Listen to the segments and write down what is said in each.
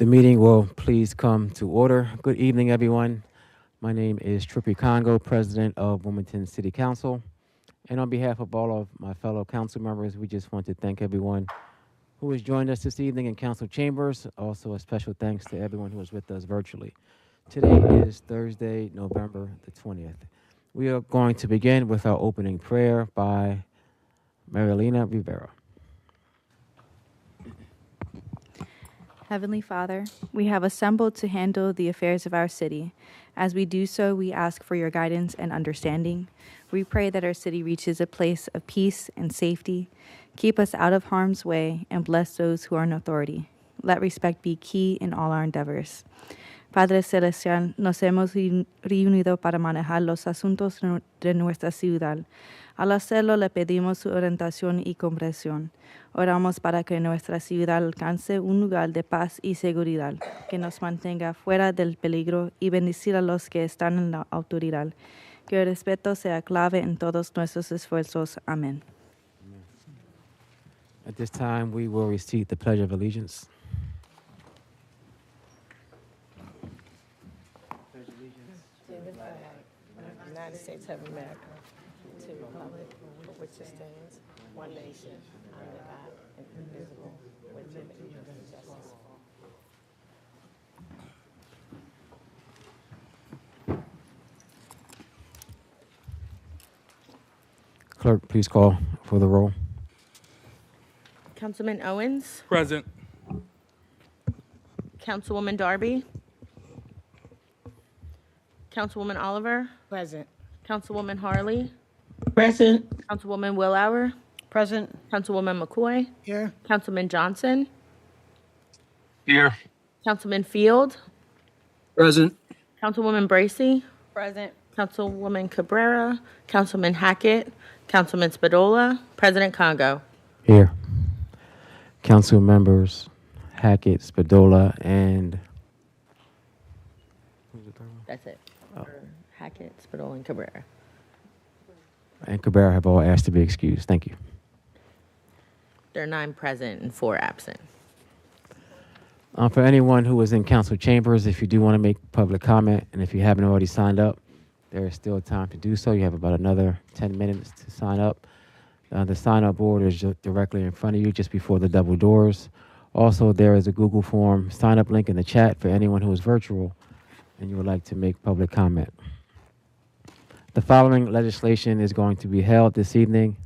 The meeting will please come to order. Good evening, everyone. My name is Trippy Congo, President of Wilmington City Council. And on behalf of all of my fellow council members, we just want to thank everyone who has joined us this evening in council chambers. Also, a special thanks to everyone who is with us virtually. Today is Thursday, November the 20th. We are going to begin with our opening prayer by Marilena Rivera. Heavenly Father, we have assembled to handle the affairs of our city. As we do so, we ask for your guidance and understanding. We pray that our city reaches a place of peace and safety. Keep us out of harm's way and bless those who are in authority. Let respect be key in all our endeavors. Padre Celestial, nos hemos reunido para manejar los asuntos de nuestra ciudad. Al hacerlo, le pedimos su orientación y comprensión. Oramos para que nuestra ciudad alcance un lugar de paz y seguridad, que nos mantenga fuera del peligro y bendecir a los que están en la autoridad. Que el respeto sea clave en todos nuestros esfuerzos. Amén. At this time, we will recite the Pledge of Allegiance. United States of America, to the republic for which it stands, one nation, under God, indivisible, with liberty and justice. Clerk, please call for the roll. Councilman Owens, Present. Councilwoman Darby, Councilwoman Oliver, Present. Councilwoman Harley, Present. Councilwoman Willauer, Present. Councilwoman McCoy, Here. Councilman Johnson, Here. Councilman Field, Present. Councilwoman Bracy, Present. Councilwoman Cabrera, Councilman Hackett, Councilman Spadola, President Congo. Here. Council members Hackett, Spadola, and That's it. Hackett, Spadola, and Cabrera. Cabrera have all asked to be excused. Thank you. There are 9 present and 4 absent. For anyone who is in council chambers, if you do want to make public comment, and if you haven't already signed up, there is still time to do so. You have about another 10 minutes to sign up. The sign-up board is directly in front of you, just before the double doors. Also, there is a Google form sign-up link in the chat for anyone who is virtual and you would like to make public comment. The following legislation is going to be held this evening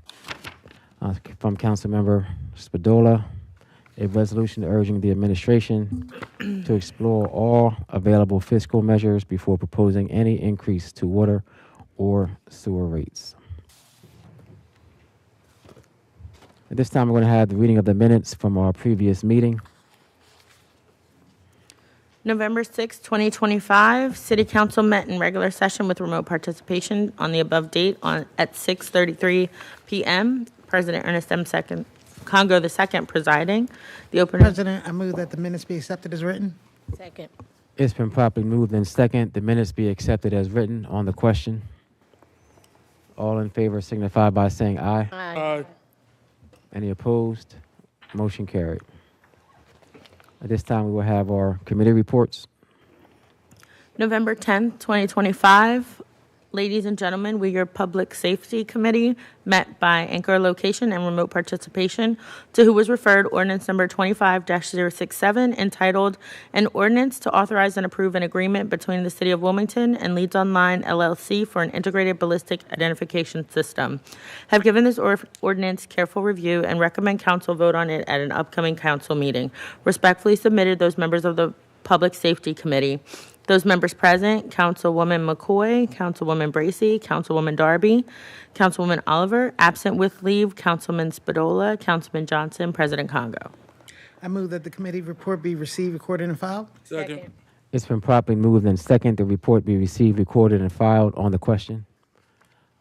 from Councilmember Spadola, a resolution urging the administration to explore all available fiscal measures before proposing any increase to water or sewer rates. At this time, we're going to have the reading of the minutes from our previous meeting. November 6, 2025, City Council met in regular session with remote participation on the above date at 6:33 p.m. President Ernest M. Congo II presiding. The opening. President, I move that the minutes be accepted as written. Second. It's been properly moved and second. The minutes be accepted as written. On the question, all in favor signify by saying aye. Aye. Any opposed? Motion carried. At this time, we will have our committee reports. November 10th, 2025. Ladies and gentlemen, we, your Public Safety Committee, met by anchor location and remote participation, to who was referred ordinance number 25-067, entitled An Ordinance to Authorize and Approve an Agreement between the City of Wilmington and Leads Online, LLC for an Integrated Ballistic Identification System. Have given this ordinance careful review and recommend council vote on it at an upcoming council meeting. Respectfully submitted, those members of the Public Safety Committee. Those members present, Councilwoman McCoy, Councilwoman Bracy, Councilwoman Darby, Councilwoman Oliver, absent with leave, Councilman Spadola, Councilman Johnson, President Congo. I move that the committee report be received, recorded, and filed. Second. It's been properly moved and second. The report be received, recorded, and filed. On the question,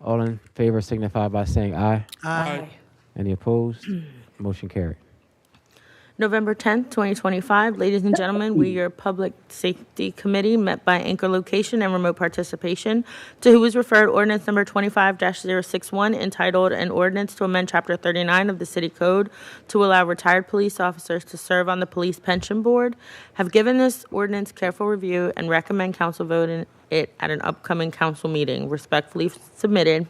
all in favor signify by saying aye. Aye. Any opposed? Motion carried. November 10th, 2025. Ladies and gentlemen, we, your Public Safety Committee, met by anchor location and remote participation, to who was referred ordinance number 25-061, entitled An Ordinance to Amend Chapter 39 of the City Code to allow retired police officers to serve on the Police Pension Board, have given this ordinance careful review and recommend council vote in it at an upcoming council meeting. Respectfully submitted,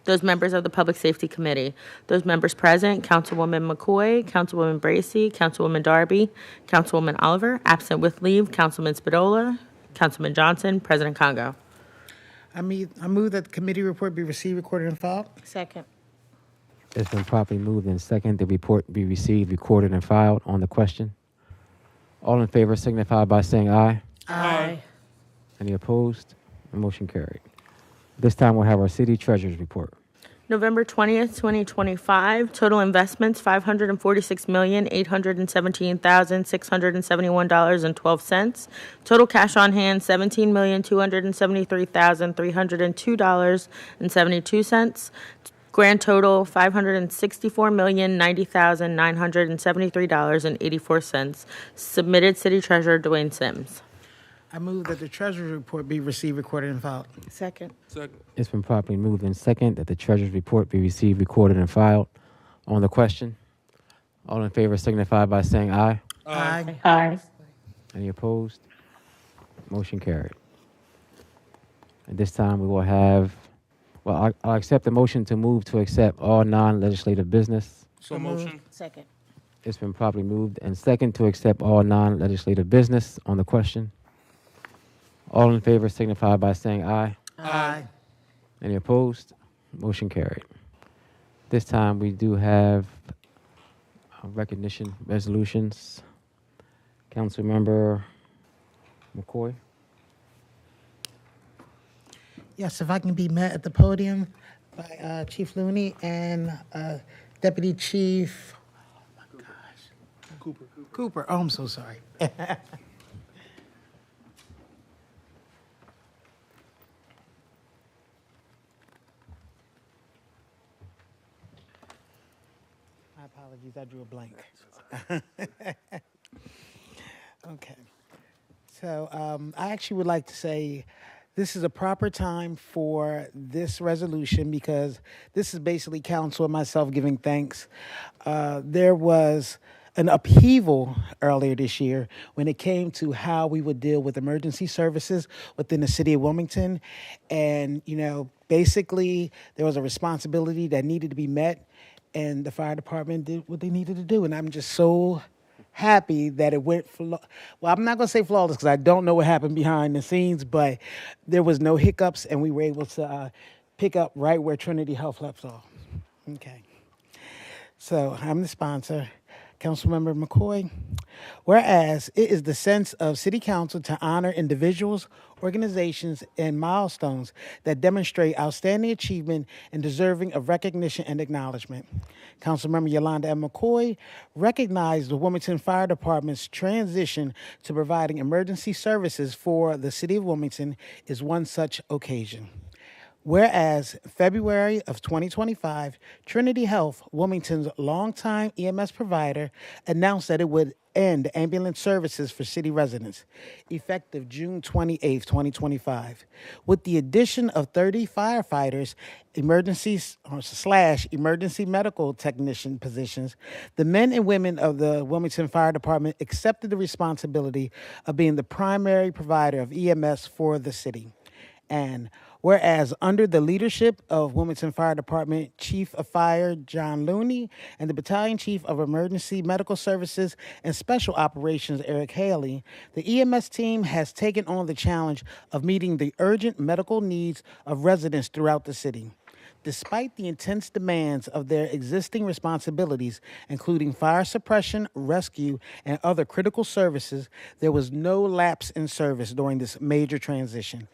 those members of the Public Safety Committee. Those members present: Councilwoman McCoy, Councilwoman Bracy, Councilwoman Darby, Councilwoman Oliver. Absent with leave: Councilman Spadola, Councilman Johnson, President Congo. I move that the committee report be received, recorded, and filed. Second. It's been properly moved and second. The report be received, recorded, and filed. On the question, all in favor signify by saying aye. Aye. Any opposed? The motion carried. This time we'll have our city treasurer's report. November 20th, 2025. Total investments: $546,817,671.12. Total cash on hand: $17,273,302.72. Grand total: $564,090,973.84. Submitted City Treasurer Dwayne Sims. I move that the treasurer's report be received, recorded, and filed. Second. It's been properly moved and second that the treasurer's report be received, recorded, and filed. On the question, all in favor signify by saying aye. Aye. Aye. Any opposed? Motion carried. At this time, we will have, I'll accept the motion to move to accept all non-legislative business. So motion. Second. It's been properly moved and second to accept all non-legislative business. On the question, all in favor signify by saying aye. Aye. Any opposed? Motion carried. This time we do have recognition resolutions. Councilmember McCoy. Yes, if I can be met at the podium by Chief Looney and Deputy Chief, oh my gosh, Cooper. Oh, I'm so sorry. My apologies, I drew a blank. Okay. So I actually would like to say this is a proper time for this resolution because this is basically council and myself giving thanks. There was an upheaval earlier this year when it came to how we would deal with emergency services within the city of Wilmington. And, basically there was a responsibility that needed to be met, and the fire department did what they needed to do. And I'm just so happy that it went, well, I'm not going to say flawless because I don't know what happened behind the scenes, but there was no hiccups and we were able to pick up right where Trinity Health left off. Okay. So I'm the sponsor, Councilmember McCoy. Whereas it is the sense of City Council to honor individuals, organizations, and milestones that demonstrate outstanding achievement and deserving of recognition and acknowledgement. Councilmember Yolanda M. McCoy recognized the Wilmington Fire Department's transition to providing emergency services for the City of Wilmington is one such occasion. Whereas February of 2025, Trinity Health, Wilmington's longtime EMS provider, announced that it would end ambulance services for city residents, effective June 28, 2025. With the addition of 30 firefighters, emergency medical technician positions, the men and women of the Wilmington Fire Department accepted the responsibility of being the primary provider of EMS for the city. And whereas under the leadership of Wilmington Fire Department Chief of Fire John Looney and the Battalion Chief of Emergency Medical Services and Special Operations Eric Haley, the EMS team has taken on the challenge of meeting the urgent medical needs of residents throughout the city. Despite the intense demands of their existing responsibilities, including fire suppression, rescue, and other critical services, there was no lapse in service during this major transition.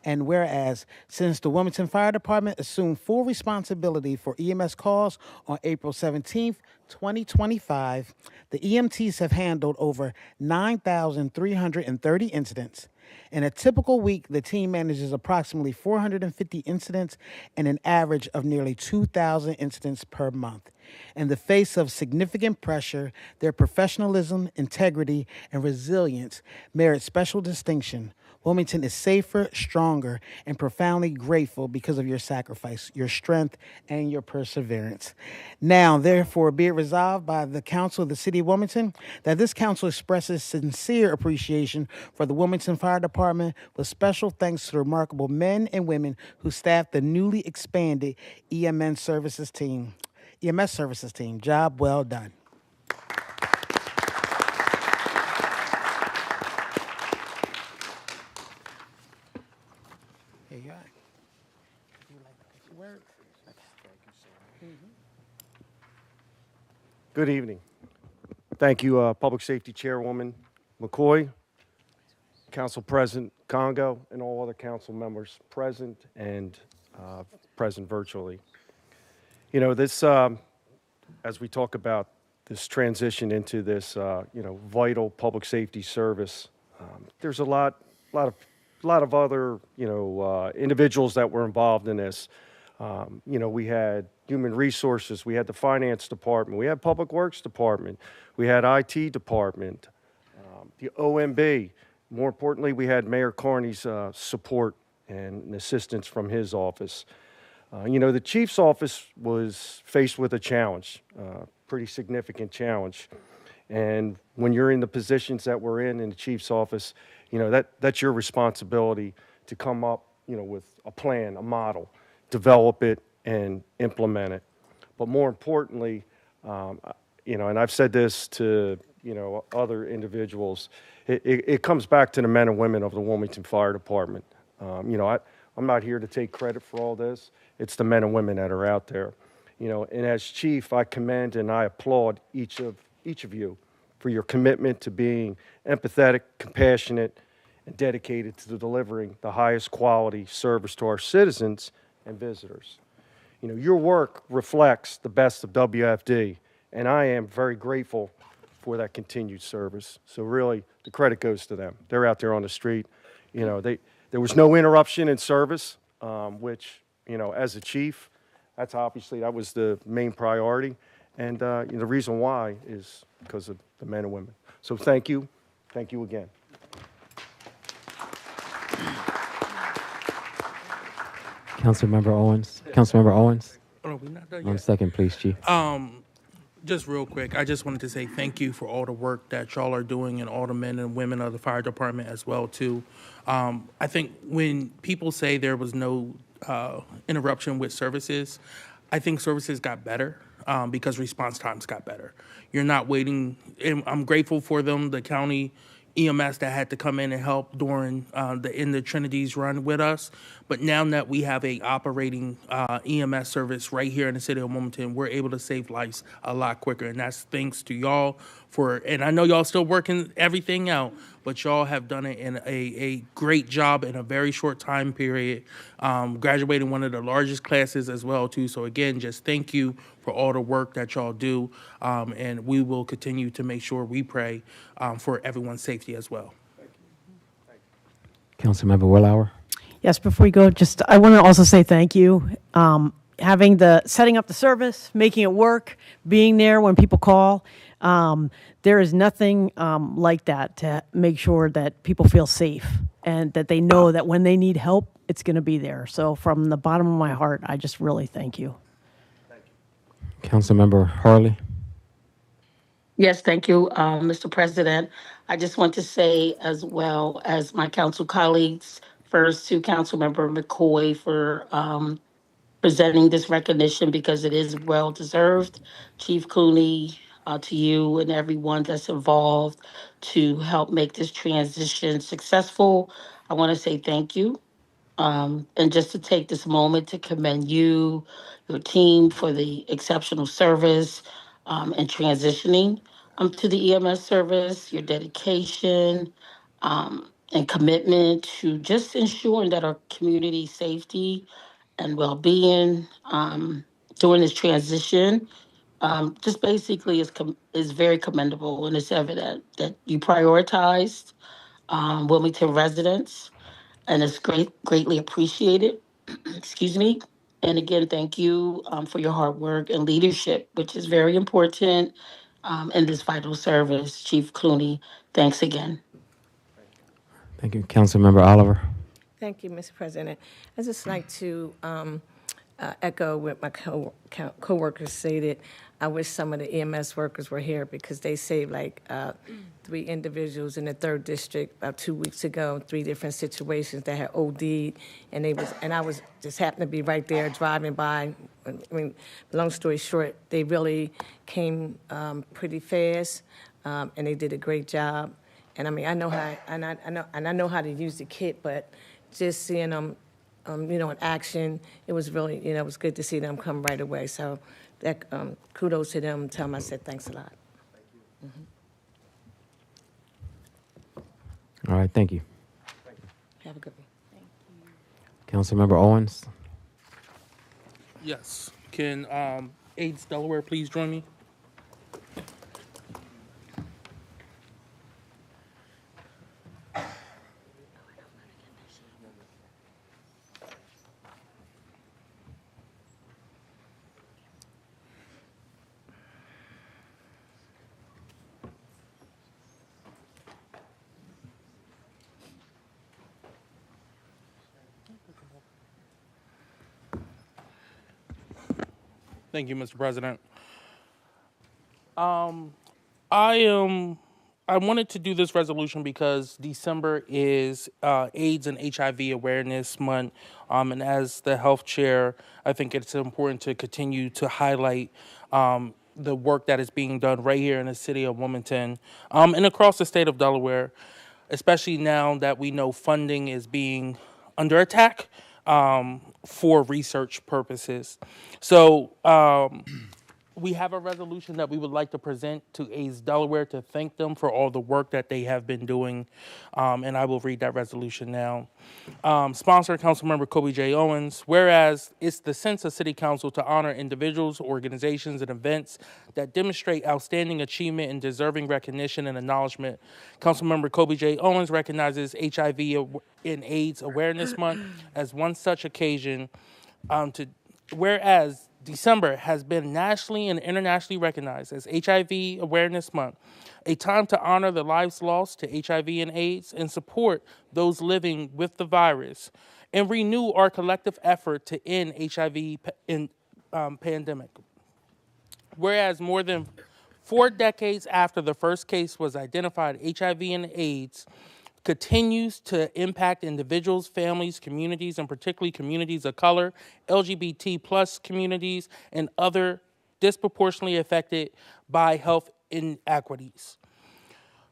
And whereas, since the Wilmington Fire Department assumed full responsibility for EMS calls on April 17th, 2025, the EMTs have handled over 9,330 incidents. In a typical week, the team manages approximately 450 incidents and an average of nearly 2,000 incidents per month. In the face of significant pressure, their professionalism, integrity, and resilience merit special distinction. Wilmington is safer, stronger, and profoundly grateful because of your sacrifice, your strength, and your perseverance. Now, therefore, be it resolved by the Council of the City of Wilmington that this council expresses sincere appreciation for the Wilmington Fire Department with special thanks to the remarkable men and women who staff the newly expanded EMS services team. Job well done. Here you are. Would you like to put your words? Good evening. Thank you, Public Safety Chairwoman McCoy, Council President Congo, and all other council members present and present virtually. You know, this, as we talk about this transition into this, vital public safety service, there's a lot of other, individuals that were involved in this. We had human resources, we had the finance department, we had public works department, we had IT department, the OMB. More importantly, we had Mayor Carney's support and assistance from his office. The chief's office was faced with a challenge, pretty significant challenge. And when you're in the positions that we're in the chief's office, that's your responsibility to come up, with a plan, a model, develop it and implement it. But more importantly, and I've said this to, other individuals, it comes back to the men and women of the Wilmington Fire Department. I'm not here to take credit for all this. It's the men and women that are out there. And as chief, I commend and I applaud each of you for your commitment to being empathetic, compassionate, and dedicated to delivering the highest quality service to our citizens and visitors. Your work reflects the best of WFD, and I am very grateful for that continued service. So really, the credit goes to them. They're out there on the street. There was no interruption in service, which, as a chief, that was the main priority. And the reason why is because of the men and women. So thank you. Thank you again. Councilmember Owens. Councilmember Owens. Oh, we're not done 1 yet. second, please, Chief. Just real quick, I just wanted to say thank you for all the work that y'all are doing and all the men and women of the fire department as well, too. I think when people say there was no interruption with services, I think services got better because response times got better. You're not waiting. And I'm grateful for them, the county EMS that had to come in and help during the Trinity's run with us. But now that we have a operating EMS service right here in the city of Wilmington, we're able to save lives a lot quicker. And that's thanks to y'all and I know y'all still working everything out, but y'all have done it in a great job in a very short time period, graduating one of the largest classes as well, too. So again, just thank you for all the work that y'all do. And we will continue to make sure we pray for everyone's safety as well. Councilmember Willauer. Yes, before we go, I want to also say thank you. Setting up the service, making it work, being there when people call. There is nothing like that to make sure that people feel safe and that they know that when they need help, it's going to be there. So from the bottom of my heart, I just really thank you. Councilmember Harley. Yes, thank you, Mr. President. I just want to say, as well as my council colleagues, first to Councilmember McCoy for presenting this recognition because it is well deserved. Chief Cooney, to you and everyone that's involved to help make this transition successful. I want to say thank you. And just to take this moment to commend you, your team for the exceptional service and transitioning to the EMS service, your dedication and commitment to just ensuring that our community safety and well-being during this transition just basically is very commendable, and it's evident that you prioritized Wilmington residents, and it's greatly appreciated. Excuse me. And again, thank you for your hard work and leadership, which is very important in this vital service. Chief Clooney, thanks again. Thank you. Councilmember Oliver. Thank you, Mr. President. I'd just like to echo what my co-workers stated. I wish some of the EMS workers were here because they saved like 3 individuals in the 3rd district about 2 weeks ago, 3 different situations that had OD'd, and I was just happened to be right there driving by. I mean, long story short, they really came pretty fast, and they did a great job. And I mean, I know how to use the kit, but just seeing them, in action, it was really, it was good to see them come right away. So, that kudos to them. Tell them I said thanks a lot. All right, thank you. Have a good one. Councilmember Owens. Yes. Can AIDS Delaware please join me? Thank you, Mr. President. I wanted to do this resolution because December is AIDS and HIV Awareness Month, and as the health chair, I think it's important to continue to highlight the work that is being done right here in the city of Wilmington and across the state of Delaware, especially now that we know funding is being under attack for research purposes. So we have a resolution that we would like to present to AIDS Delaware to thank them for all the work that they have been doing, and I will read that resolution now. Sponsor, Councilmember Kobe J. Owens. Whereas it's the sense of City Council to honor individuals, organizations, and events that demonstrate outstanding achievement and deserving recognition and acknowledgement. Councilmember Kobe J. Owens recognizes HIV and AIDS Awareness Month as one such occasion whereas December has been nationally and internationally recognized as HIV Awareness Month, a time to honor the lives lost to HIV and AIDS and support those living with the virus, and renew our collective effort to end HIV pandemic. Whereas more than 4 decades after the first case was identified, HIV and AIDS continues to impact individuals, families, communities, and particularly communities of color, LGBT plus communities, and other disproportionately affected by health inequities.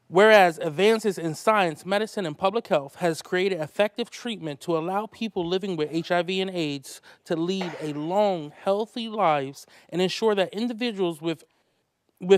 Whereas advances in science, medicine, and public health has created effective treatment to allow people living with HIV and AIDS to lead a long, healthy lives and ensure that individuals with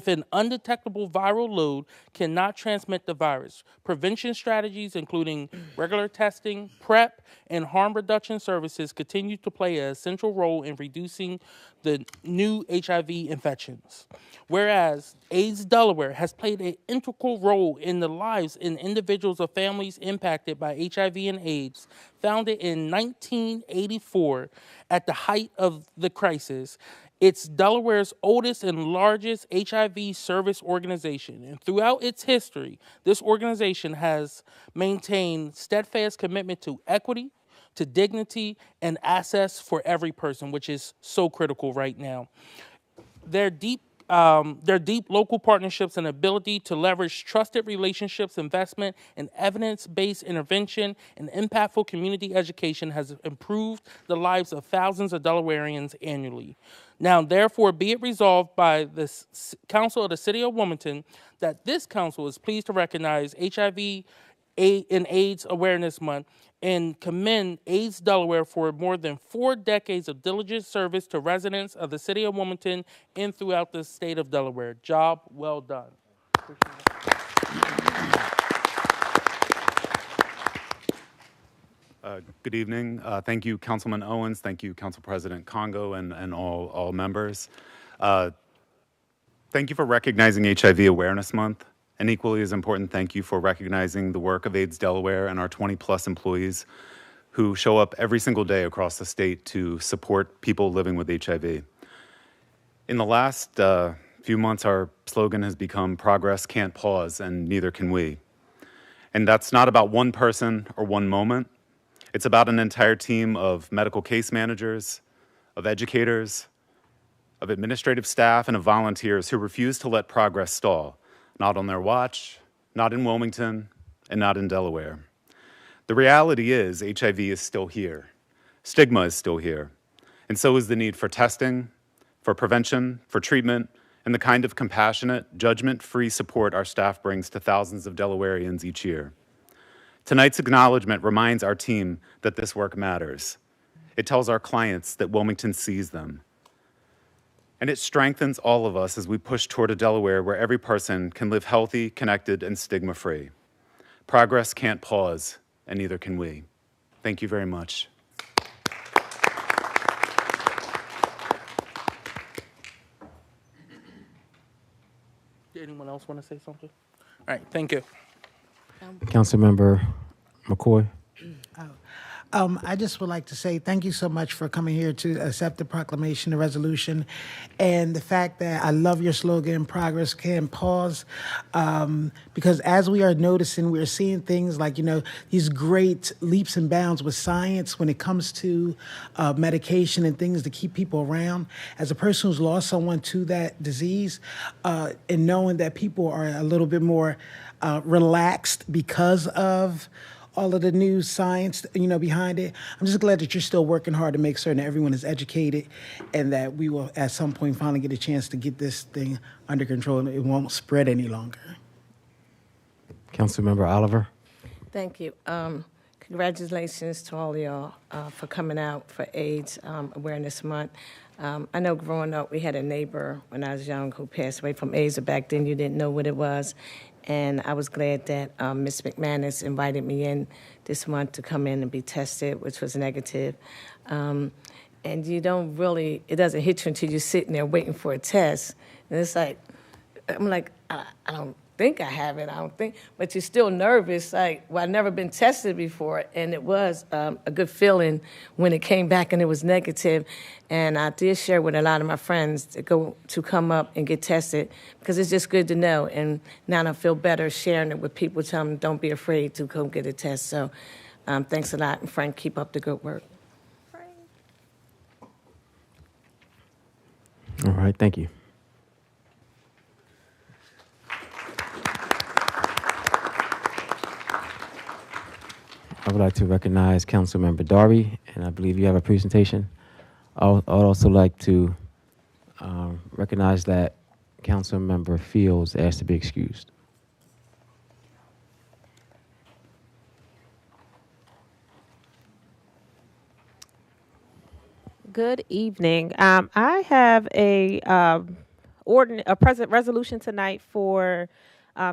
an undetectable viral load cannot transmit the virus. Prevention strategies, including regular testing, PrEP, and harm reduction services, continue to play an essential role in reducing the new HIV infections. Whereas AIDS Delaware has played an integral role in the lives of individuals of families impacted by HIV and AIDS, founded in 1984 at the height of the crisis. It's Delaware's oldest and largest HIV service organization. And throughout its history, this organization has maintained steadfast commitment to equity, to dignity, and access for every person, which is so critical right now. Their deep local partnerships and ability to leverage trusted relationships, investment, and evidence-based intervention and impactful community education has improved the lives of thousands of Delawareans annually. Now, therefore, be it resolved by the Council of the City of Wilmington that this council is pleased to recognize HIV and AIDS Awareness Month and commend AIDS Delaware for more than 4 decades of diligent service to residents of the City of Wilmington and throughout the state of Delaware. Job well done. Good evening. Thank you, Councilman Owens. Thank you, Council President Congo, and all members. Thank you for recognizing HIV Awareness Month An equally as important thank you for recognizing the work of AIDS Delaware and our 20-plus employees who show up every single day across the state to support people living with HIV. In the last few months, our slogan has become "Progress can't pause, and neither can we." And that's not about one person or one moment. It's about an entire team of medical case managers, of educators, of administrative staff, and of volunteers who refuse to let progress stall, not on their watch, not in Wilmington, and not in Delaware. The reality is HIV is still here. Stigma is still here. And so is the need for testing, for prevention, for treatment, and the kind of compassionate, judgment-free support our staff brings to thousands of Delawareans each year. Tonight's acknowledgement reminds our team that this work matters. It tells our clients that Wilmington sees them. And it strengthens all of us as we push toward a Delaware where every person can live healthy, connected, and stigma-free. Progress can't pause, and neither can we. Thank you very much. Did anyone else want to say something? All right, thank you. Councilmember McCoy. I just would like to say thank you so much for coming here to accept the proclamation, the resolution, and the fact that I love your slogan, progress can't pause, because as we are noticing, we're seeing things like, these great leaps and bounds with science when it comes to medication and things to keep people around. As a person who's lost someone to that disease, and knowing that people are a little bit more relaxed because of all of the new science, behind it. I'm just glad that you're still working hard to make certain that everyone is educated and that we will at some point finally get a chance to get this thing under control and it won't spread any longer. Councilmember Oliver. Thank you. Congratulations to all of y'all for coming out for AIDS Awareness Month. I know growing up, we had a neighbor when I was young who passed away from AIDS, but back then you didn't know what it was. And I was glad that Ms. McManus invited me in this month to come in and be tested, which was negative. And you don't really, it doesn't hit you until you're sitting there waiting for a test. And it's like, I'm like, I don't think I have it, but you're still nervous, I've never been tested before, and it was a good feeling when it came back and it was negative. And I did share with a lot of my friends to come up and get tested, because it's just good to know. And now I feel better sharing it with people, telling them don't be afraid to go get a test. So thanks a lot, and Frank, keep up the good work. All right, thank you. I would like to recognize Councilmember Darby, and I believe you have a presentation. I'd also like to recognize that Councilmember Fields asked to be excused. Good evening. I have a present resolution tonight for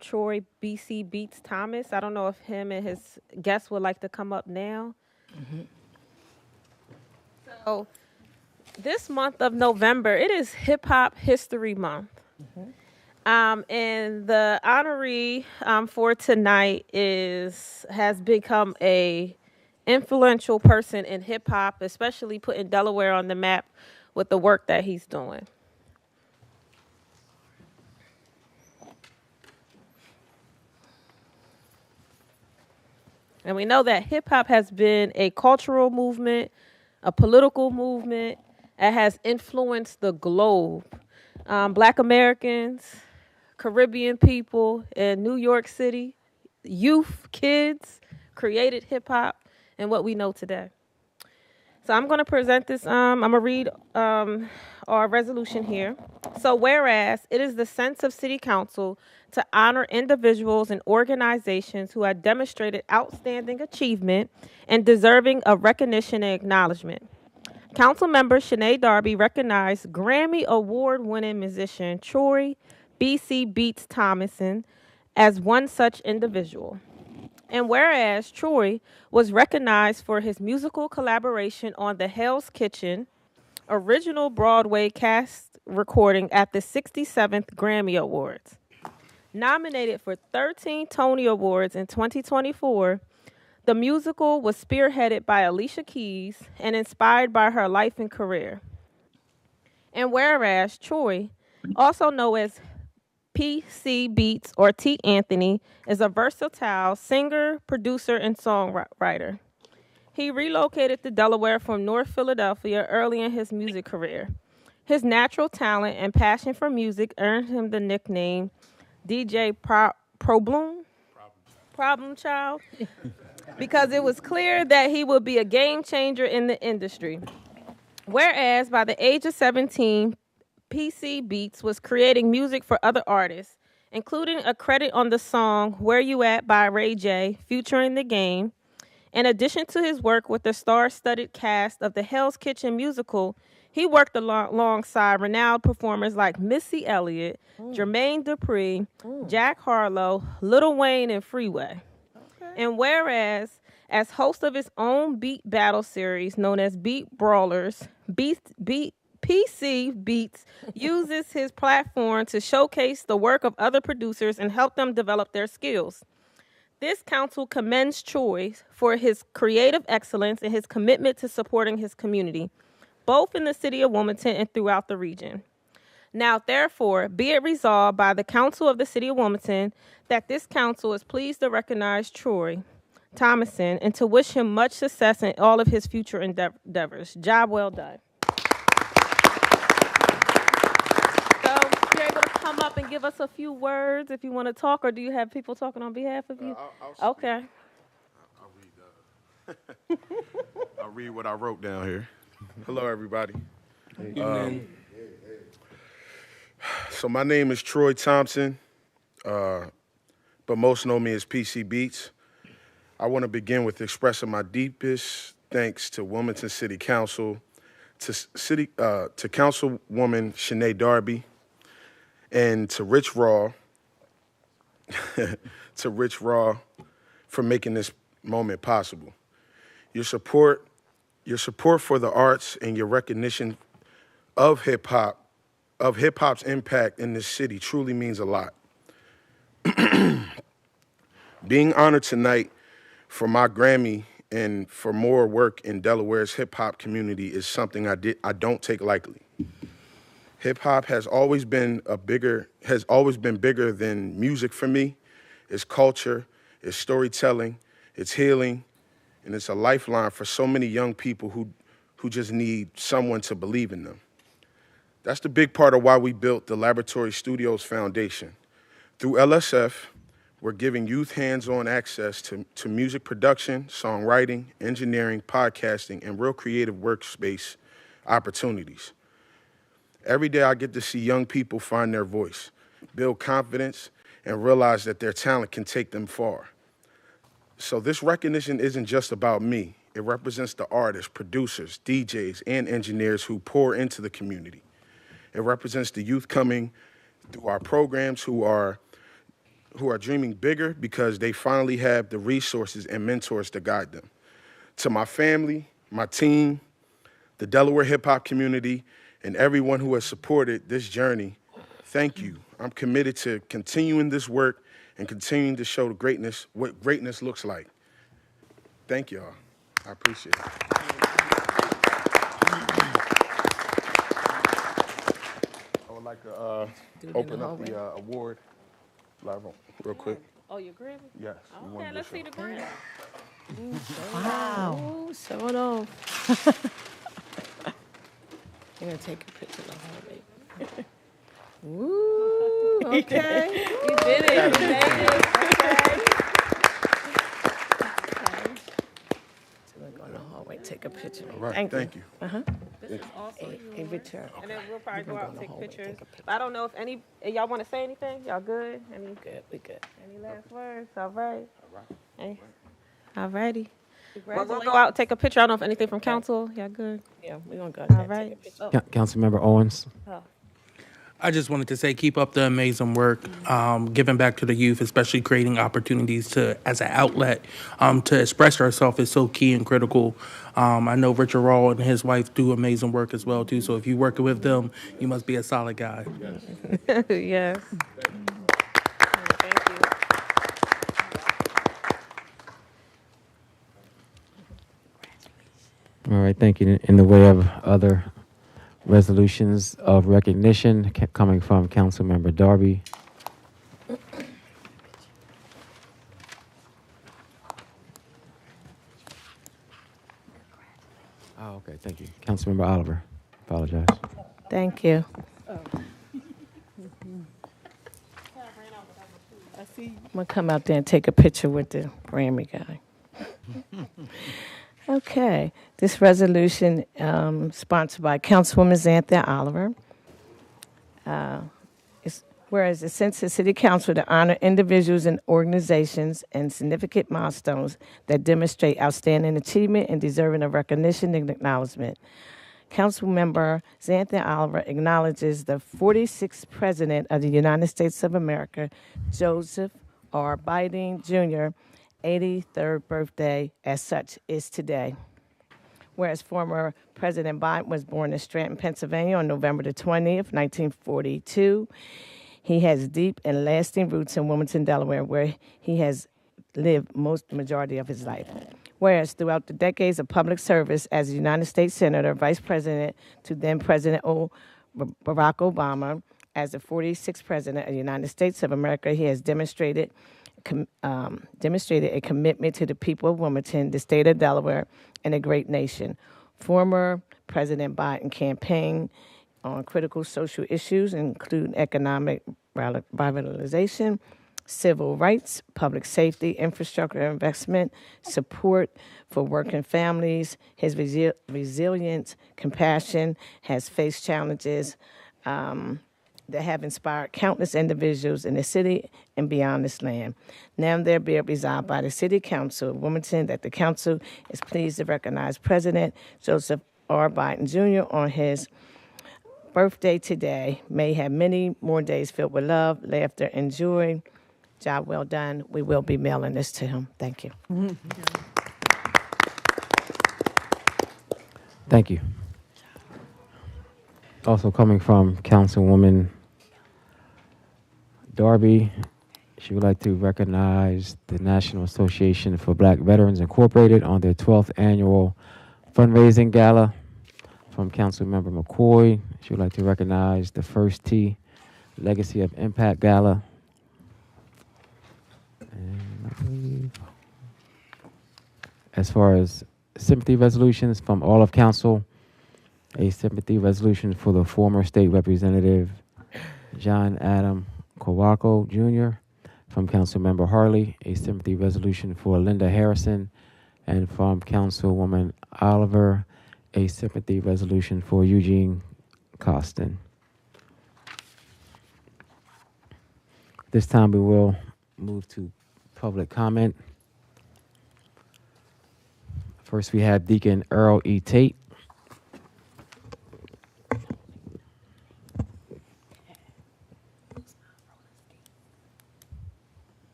Troy BC Beats Thomas. I don't know if him and his guests would like to come up now. Mm-hmm. So this month of November, it is Hip Hop History Month. Mm-hmm. And the honoree for tonight has become a influential person in hip hop, especially putting Delaware on the map with the work that he's doing. And we know that hip hop has been a cultural movement, a political movement that has influenced the globe. Black Americans, Caribbean people in New York City, youth, kids created hip hop and what we know today. So I'm going to present this. I'm going to read our resolution here. So whereas it is the sense of City Council to honor individuals and organizations who have demonstrated outstanding achievement and deserving of recognition and acknowledgement. Council member Shanae Darby recognized Grammy Award-winning musician Troy BC Beats Thomason as one such individual. And whereas Troy was recognized for his musical collaboration on the Hell's Kitchen original Broadway cast recording at the 67th Grammy Awards. Nominated for 13 Tony Awards in 2024, the musical was spearheaded by Alicia Keys and inspired by her life and career. And whereas Troy, also known as PC Beats or T. Anthony, is a versatile singer, producer, and songwriter. He relocated to Delaware from North Philadelphia early in his music career. His natural talent and passion for music earned him the nickname DJ Problem Child, because it was clear that he would be a game changer in the industry. Whereas by the age of 17, PC Beats was creating music for other artists, including a credit on the song Where You At by Ray J, featuring The Game. In addition to his work with the star-studded cast of the Hell's Kitchen musical, he worked alongside renowned performers like Missy Elliott, Jermaine Dupri, Jack Harlow, Lil Wayne, and Freeway. Okay. And whereas, as host of his own beat battle series known as Beat Brawlers, PC Beats uses his platform to showcase the work of other producers and help them develop their skills. This council commends Troy for his creative excellence and his commitment to supporting his community, both in the city of Wilmington and throughout the region. Now, therefore, be it resolved by the council of the city of Wilmington that this council is pleased to recognize Troy Thomason and to wish him much success in all of his future endeavors. Job well done. So, you're able to come up and give us a few words if you want to talk, or do you have people talking on behalf of you? Okay. I'll read what I wrote down here. Hello, everybody. So my name is Troy Thompson, but most know me as PC Beats. I want to begin with expressing my deepest thanks to Wilmington City Council, to Councilwoman Shanae Darby, and to Rich Raw, for making this moment possible. Your support for the arts and your recognition of hip-hop's impact in this city truly means a lot. Being honored tonight for my Grammy and for more work in Delaware's hip-hop community is something I don't take lightly. Hip-hop has always been bigger than music for me. It's culture, it's storytelling, it's healing, and it's a lifeline for so many young people who just need someone to believe in them. That's the big part of why we built the Laboratory Studios Foundation. Through LSF, we're giving youth hands-on access to music production, songwriting, engineering, podcasting, and real creative workspace opportunities. Every day I get to see young people find their voice, build confidence, and realize that their talent can take them far. So this recognition isn't just about me. It represents the artists, producers, DJs, and engineers who pour into the community. It represents the youth coming through our programs who are dreaming bigger because they finally have the resources and mentors to guide them. To my family, my team, the Delaware hip-hop community, and everyone who has supported this journey, thank you. I'm committed to continuing this work and continuing to show what greatness looks like. Thank y'all. I appreciate it. I would like to open up the award real quick. Oh, your Grammy? Yes. Okay, let's see the Grammy. Wow. Ooh, show it off. You're going to take a picture of the whole baby. Ooh, okay. You did it. You made it. Okay. So we're going to the hallway, take a picture. All right, thank you. This is awesome. A return. And then we'll probably go out and take pictures. take a picture. But I don't know if y'all want to say anything? Y'all good? Good, we good. Any last words? All right. All righty. Well, we'll go out and take a picture. I don't know if anything from council. Y'all good? Yeah, we're going to go All ahead right. and take a picture. Councilmember Owens. I just wanted to say, keep up the amazing work, giving back to the youth, especially creating opportunities as an outlet to express ourselves is so key and critical. I know Richard Raw and his wife do amazing work as well, too. So if you're working with them, you must be a solid guy. Yes. right, thank you. In the way of other resolutions of recognition coming from Councilmember Darby. Oh, okay, thank you. Councilmember Oliver, apologize. Thank you. I'm gonna come out there and take a picture with the Grammy guy. Okay, this resolution sponsored by Councilwoman Xanthia Oliver. Whereas it's sent to the City Council to honor individuals and organizations and significant milestones that demonstrate outstanding achievement and deserving of recognition and acknowledgement. Councilmember Xanthia Oliver acknowledges the 46th President of the United States of America, Joseph R. Biden Jr., 83rd birthday as such is today. Whereas former President Biden was born in Scranton, Pennsylvania on November the 20th, 1942. He has deep and lasting roots in Wilmington, Delaware, where he has lived the majority of his life. Whereas throughout the decades of public service as a United States Senator, Vice President to then President Barack Obama, as the 46th President of the United States of America, he has demonstrated a commitment to the people of Wilmington, the state of Delaware, and a great nation. Former President Biden campaigned on critical social issues, including economic revitalization, civil rights, public safety, infrastructure investment, support for working families. His resilience, compassion has faced challenges that have inspired countless individuals in the city and beyond this land. Now there be it resolved by the City Council of Wilmington that the council is pleased to recognize President Joseph R. Biden Jr. on his birthday today. May have many more days filled with love, laughter, and joy. Job well done. We will be mailing this to him. Thank you. Thank you. Also coming from Councilwoman Darby, she would like to recognize the National Association for Black Veterans Incorporated on their 12th annual fundraising gala. From Councilmember McCoy, she would like to recognize the First T Legacy of Impact Gala. And I believe, as far as sympathy resolutions from all of council, a sympathy resolution for the former state representative John Adam Kowako Jr. From Councilmember Harley, a sympathy resolution for Linda Harrison, and from Councilwoman Oliver, a sympathy resolution for Eugene Costin. This time we will move to public comment. First we have Deacon Earl E. Tate.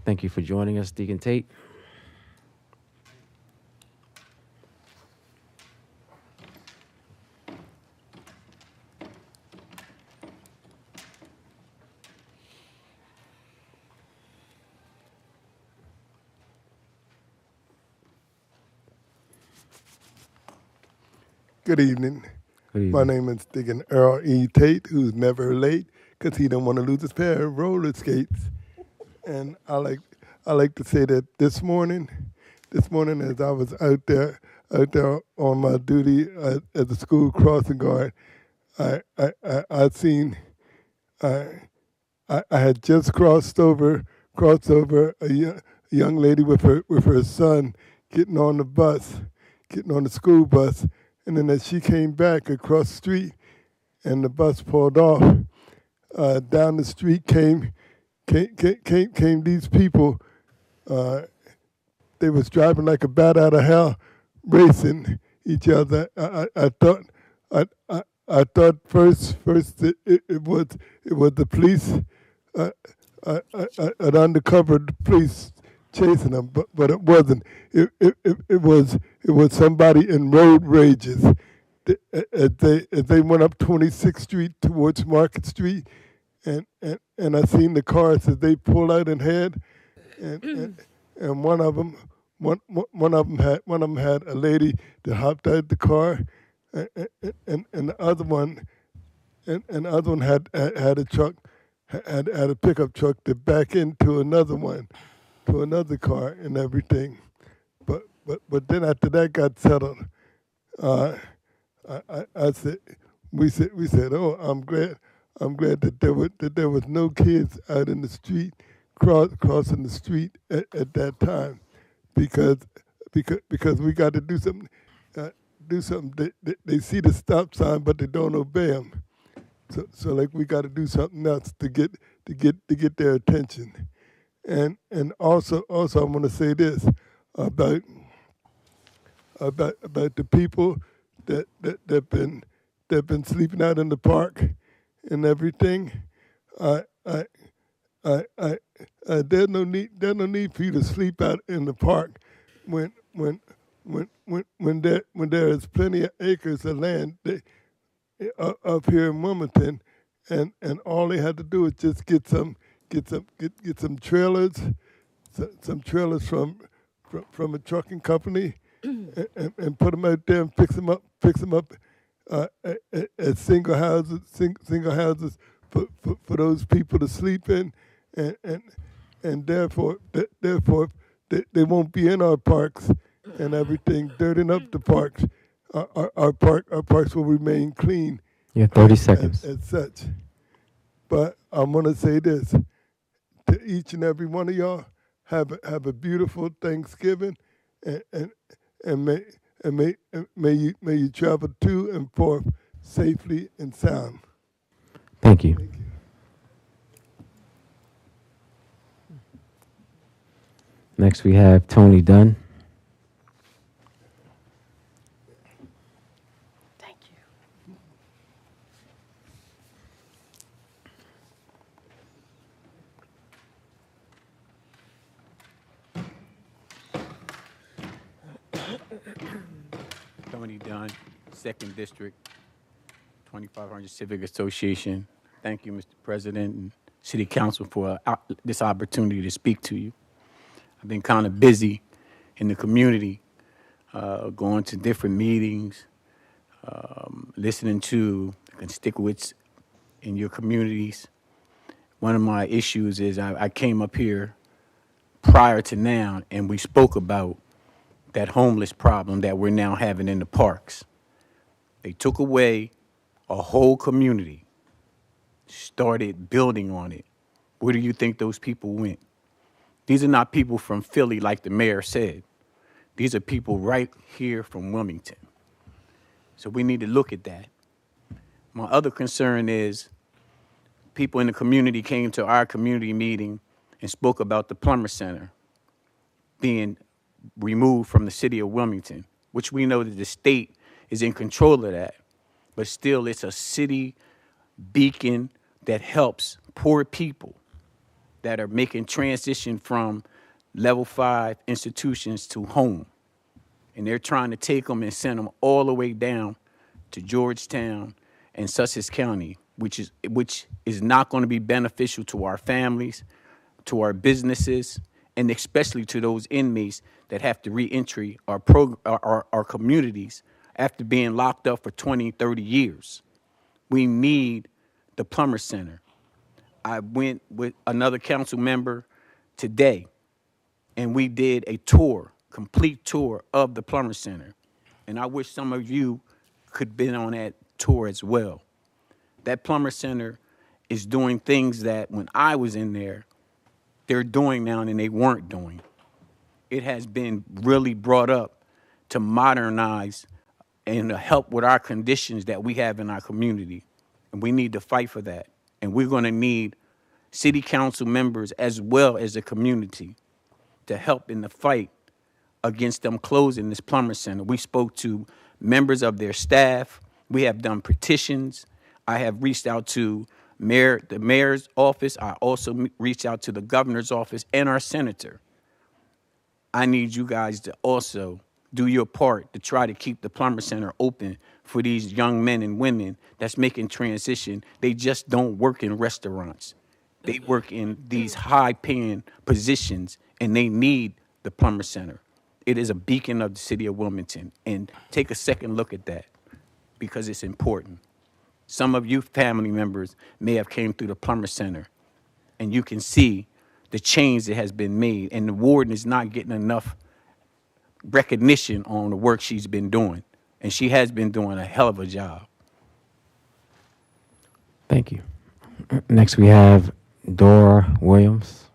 Thank you for joining us, Deacon Tate. Good evening. Good evening. My name is Deacon Earl E. Tate, who's never late because he don't want to lose his pair of roller skates. And I like to say that this morning as I was out there on my duty as a school crossing guard, I had just crossed over a young lady with her son getting on the school bus. And then as she came back across the street and the bus pulled off, down the street came these people. They was driving like a bat out of hell, racing each other. I thought first it was the police, an undercover police chasing them, but it wasn't. It was somebody in road rages. As they went up 26th Street towards Market Street, and I seen the cars as they pulled out and head, and one of them one of them had a lady that hopped out the car, and the other one had a truck, had a pickup truck that back into another one, to another car and everything. But then after that got settled, I said, we said, oh, I'm glad that there was no kids out in the street crossing the street at that time, because we got to do something. They see the stop sign, but they don't obey them. So like we got to do something else to get their attention. And also I want to say this about the people that been sleeping out in the park and everything. There's no need for you to sleep out in the park when there is plenty of acres of land up here in Wilmington, and all they had to do is just get some trailers, some trailers from a trucking company, and put them out there and fix them up as single houses for those people to sleep in, and therefore they won't be in our parks and everything, dirtying up the parks. Our parks will remain clean. Yeah, 30 seconds. As such. But I'm gonna say this to each and every one of y'all: have a beautiful Thanksgiving, and may you travel to and forth safely and sound. Thank you. Thank you. Next, we have Tony Dunn. Thank you. Tony Dunn, 2nd District, 2500 Civic Association. Thank you, Mr. President and City Council, for this opportunity to speak to you. I've been kind of busy in the community, going to different meetings, listening to constituents in your communities. One of my issues is I came up here prior to now, and we spoke about that homeless problem that we're now having in the parks. They took away a whole community, started building on it. Where do you think those people went? These are not people from Philly, like the mayor said. These are people right here from Wilmington. So we need to look at that. My other concern is people in the community came to our community meeting and spoke about the Plumber Center being removed from the city of Wilmington, which we know that the state is in control of that. But still, it's a city beacon that helps poor people that are making transition from level 5 institutions to home. And they're trying to take them and send them all the way down to Georgetown and Sussex County, which is not going to be beneficial to our families, to our businesses, and especially to those inmates that have to re-entry our communities after being locked up for 20, 30 years. We need the Plumber Center. I went with another council member today, and we did a tour, complete tour of the Plumber Center. And I wish some of you could have been on that tour as well. That Plumber Center is doing things that when I was in there, they're doing now and they weren't doing. It has been really brought up to modernize and to help with our conditions that we have in our community. And we need to fight for that. And we're going to need city council members as well as the community to help in the fight against them closing this Plumber Center. We spoke to members of their staff. We have done petitions. I have reached out to the mayor's office. I also reached out to the governor's office and our senator. I need you guys to also do your part to try to keep the Plumber Center open for these young men and women that's making transition. They just don't work in restaurants. They work in these high-paying positions, and they need the Plumber Center. It is a beacon of the city of Wilmington. And take a second look at that because it's important. Some of you family members may have came through the Plumber Center, and you can see the change that has been made, and the warden is not getting enough recognition on the work she's been doing, and she has been doing a hell of a job. Thank you. Next, we have Dora Williams.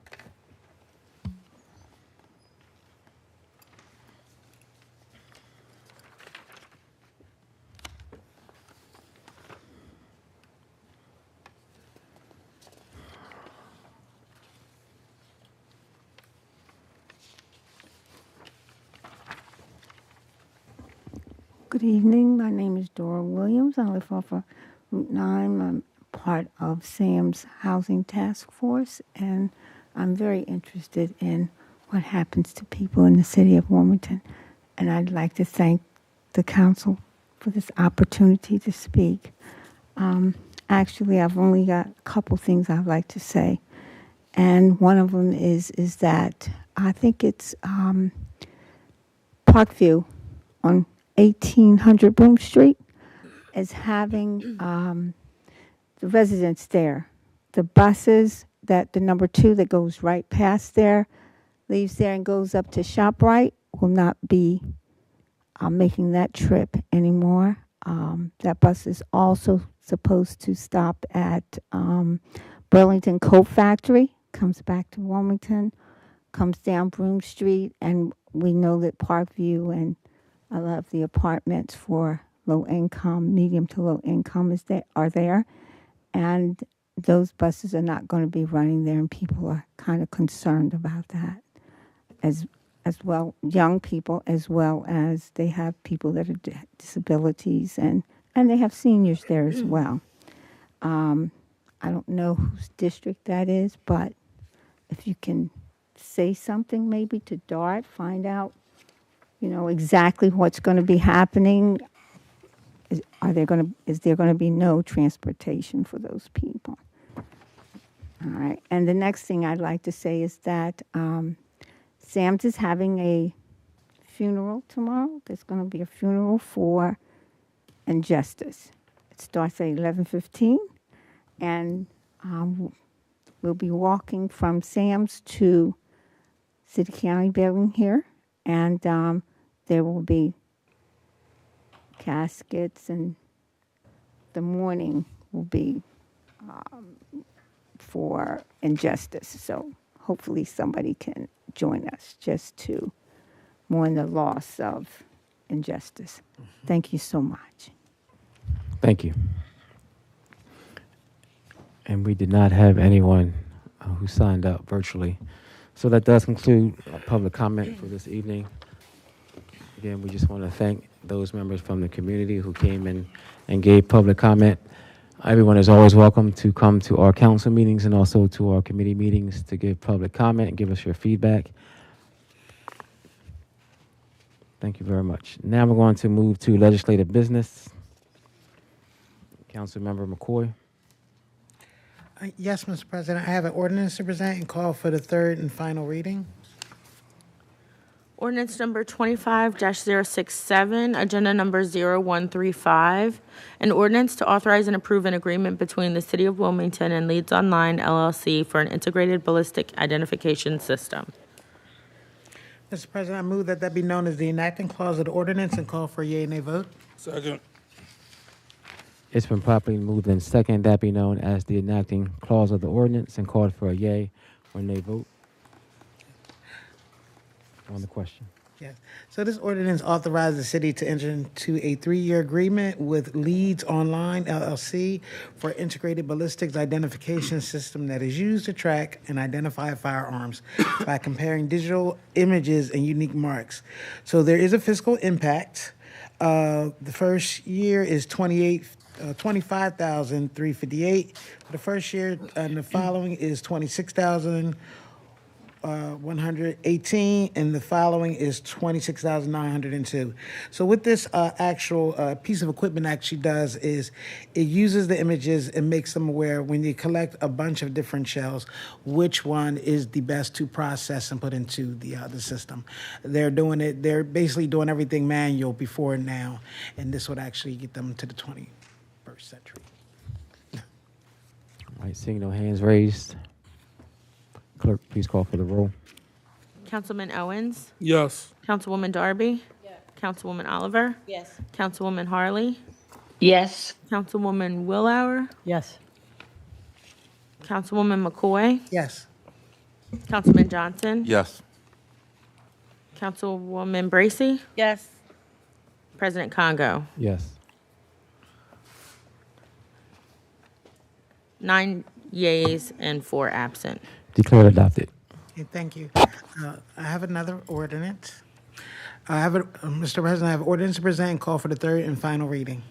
Good evening. My name is Dora Williams. I live off of Route 9. I'm part of Sam's Housing Task Force, and I'm very interested in what happens to people in the city of Wilmington. And I'd like to thank the council for this opportunity to speak. Actually, I've only got a couple things I'd like to say. And one of them is that I think it's Parkview on 1800 Broome Street is having the residents there. The buses, that the number 2 that goes right past there, leaves there and goes up to ShopRite, will not be making that trip anymore. That bus is also supposed to stop at Burlington Coat Factory, comes back to Wilmington, comes down Broome Street, and we know that Parkview and a lot of the apartments for low income, medium to low income are there. And those buses are not going to be running there, and people are kind of concerned about that as well, young people, as well as they have people that are disabilities, and they have seniors there as well. I don't know whose district that is, but if you can say something maybe to DART, find out, exactly what's going to be happening. Is there going to be no transportation for those people? All right. And the next thing I'd like to say is that Sam's is having a funeral tomorrow. There's going to be a funeral for Injustice. It starts at 11:15, and we'll be walking from Sam's to City County Building here, and there will be caskets, and the mourning will be for Injustice. So hopefully somebody can join us just to mourn the loss of Injustice. Thank you so much. Thank you. And we did not have anyone who signed up virtually. So that does conclude public comment for this evening. Again, we just want to thank those members from the community who came in and gave public comment. Everyone is always welcome to come to our council meetings and also to our committee meetings to give public comment and give us your feedback. Thank you very much. Now we're going to move to legislative business. Councilmember McCoy. Yes, Mr. President, I have an ordinance to present and call for the third and final reading. Ordinance number 25-067, agenda number 0135, an ordinance to authorize and approve an agreement between the City of Wilmington and Leads Online LLC for an integrated ballistic identification system. Mr. President, I move that be known as the enacting clause of the ordinance and call for a yea or nay vote. Second. It's been properly moved and second that be known as the enacting clause of the ordinance and called for a yea or nay vote on the question. Yes. So this ordinance authorizes the city to enter into a 3-year agreement with Leads Online LLC for integrated ballistics identification system that is used to track and identify firearms by comparing digital images and unique marks. So there is a fiscal impact. The first year is $25,358 for the first year, and the following is $26,100 118, and the following is 26,902. So what this actual piece of equipment actually does is it uses the images and makes them aware when you collect a bunch of different shells, which one is the best to process and put into the system. They're basically doing everything manual before and now, and this would actually get them to the 21st century. All right, seeing no hands raised. Clerk, please call for the roll. Councilman Owens? Yes. Councilwoman Darby? Yes. Councilwoman Oliver? Yes. Councilwoman Harley? Yes. Councilwoman Willauer? Yes. Councilwoman McCoy? Yes. Councilman Johnson? Yes. Councilwoman Bracy? Yes. President Congo? Yes. 9 yeas and 4 absent. Declared adopted. Okay, thank you. I have another ordinance. Mr. President, I have ordinance to present and call for the third and final reading.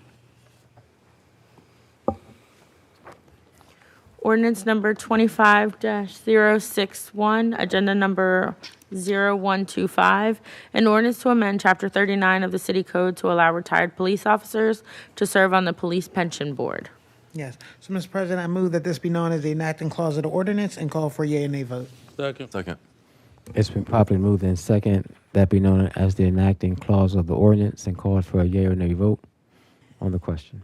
Ordinance number 25-061, agenda number 0125, an ordinance to amend Chapter 39 of the City Code to allow retired police officers to serve on the Police Pension Board. Yes. So, Mr. President, I move that this be known as the enacting clause of the ordinance and call for a yea and nay vote. Second. It's been properly moved in second. That be known as the enacting clause of the ordinance and called for a yea or nay vote on the question.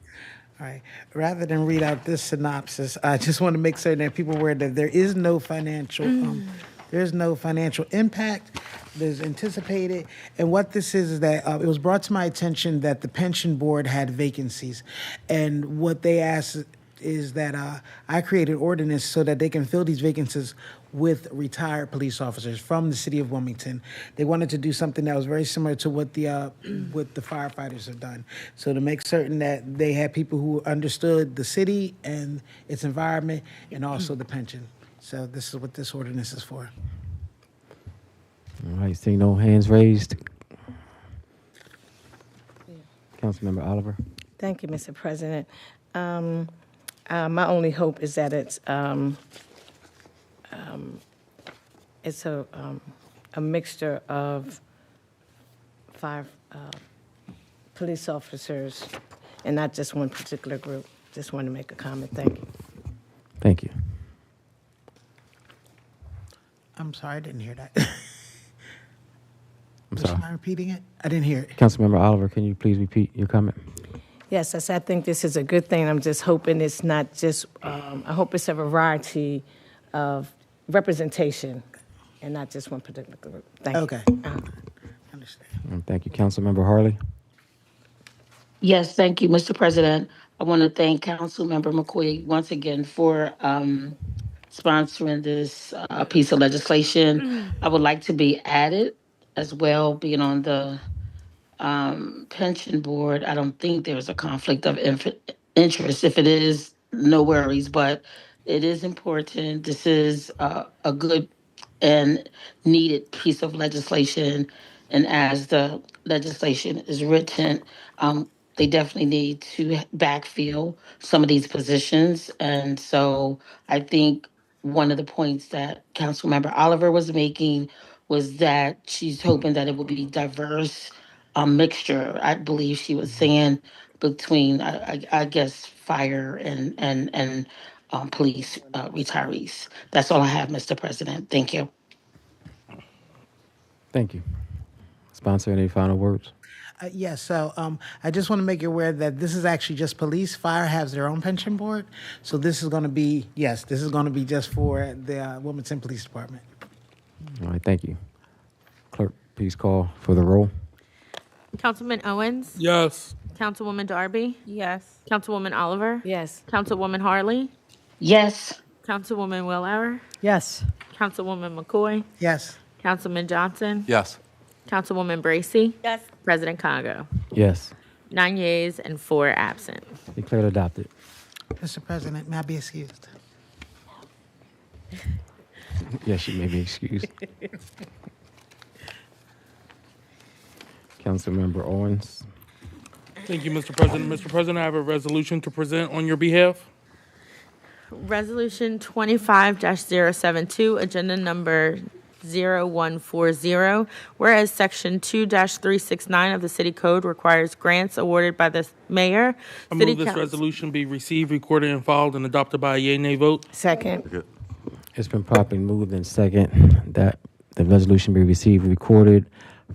All right. Rather than read out this synopsis, I just want to make certain that people are aware that there is no financial impact that is anticipated. And what this is that it was brought to my attention that the pension board had vacancies, and what they asked is that I created ordinance so that they can fill these vacancies with retired police officers from the city of Wilmington. They wanted to do something that was very similar to what the firefighters have done. So to make certain that they had people who understood the city and its environment and also the pension. So this is what this ordinance is for. All right, seeing no hands raised. Councilmember Oliver. Thank you, Mr. President. My only hope is that it's a mixture of police officers and not just one particular group. Just want to make a comment. Thank you. Thank you. I'm sorry, I didn't hear that. I'm sorry. Am I repeating it? I didn't hear it. Councilmember Oliver, can you please repeat your comment? Yes, I think this is a good thing. I'm just hoping it's not just, I hope it's a variety of representation and not just one particular group. Thank you. Okay. Understand. Thank you. Councilmember Harley. Yes, thank you, Mr. President. I want to thank Councilmember McCoy once again for sponsoring this piece of legislation. I would like to be added as well, being on the pension board. I don't think there's a conflict of interest. If it is, no worries, but it is important. This is a good and needed piece of legislation. And as the legislation is written, they definitely need to backfill some of these positions. And so I think one of the points that Councilmember Oliver was making was that she's hoping that it will be diverse mixture. I believe she was saying between, I guess, fire and police retirees. That's all I have, Mr. President. Thank you. Thank you. Sponsor, any final words? Yes, so I just want to make you aware that this is actually just police. Fire has their own pension board. So this is going to be, this is going to be just for the Wilmington Police Department. All right, thank you. Clerk, please call for the roll. Councilman Owens? Yes. Councilwoman Darby? Yes. Councilwoman Oliver? Yes. Councilwoman Harley? Yes. Councilwoman Willauer? Yes. Councilwoman McCoy? Yes. Councilman Johnson? Yes. Councilwoman Bracy? Yes. President Congo? Yes. 9 yeas and 4 absent. Declared adopted. Mr. President, may I be excused? Yes, you may be excused. Councilmember Owens. Thank you, Mr. President. Mr. President, I have a resolution to present on your behalf. Resolution 25-072, agenda number 0140, whereas Section 2-369 of the City Code requires grants awarded by the mayor. I City move this Council- resolution be received, recorded, and filed and adopted by a yea-nay vote. Second. It's been properly moved in second that the resolution be received, recorded,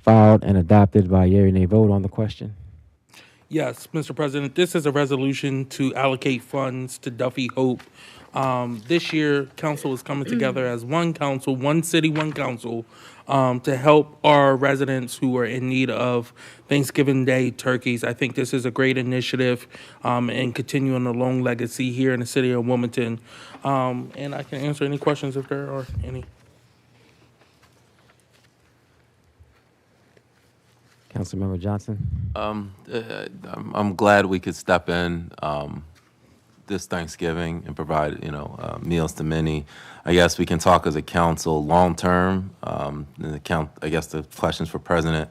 filed, and adopted by yea or nay vote on the question. Yes, Mr. President, this is a resolution to allocate funds to Duffy Hope. This year, council is coming together as one council, one city, one council, to help our residents who are in need of Thanksgiving Day turkeys. I think this is a great initiative and continuing the long legacy here in the city of Wilmington. And I can answer any questions if there are any. Councilmember Johnson. I'm glad we could step in this Thanksgiving and provide, meals to many. I guess we can talk as a council long term. I guess the questions for President.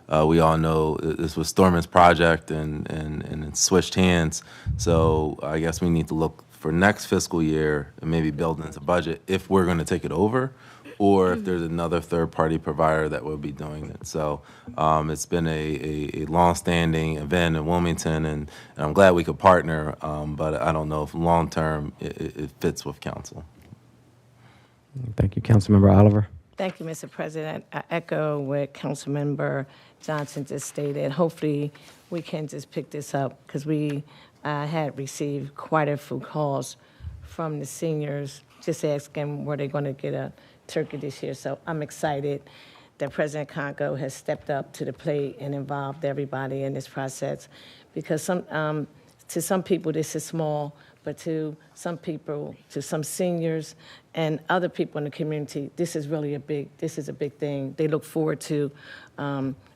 We all know this was Storman's project and it switched hands. So I guess we need to look for next fiscal year and maybe build into budget if we're going to take it over, or if there's another third-party provider that will be doing it. So it's been a long-standing event in Wilmington, and I'm glad we could partner, but I don't know if long-term it fits with council. Thank you, Councilmember Oliver. Thank you, Mr. President. I echo what Councilmember Johnson just stated. Hopefully, we can just pick this up because we had received quite a few calls from the seniors just asking were they going to get a turkey this year. So I'm excited that President Congo has stepped up to the plate and involved everybody in this process, because to some people this is small, but to some people, to some seniors and other people in the community, this is really a big thing. They look forward to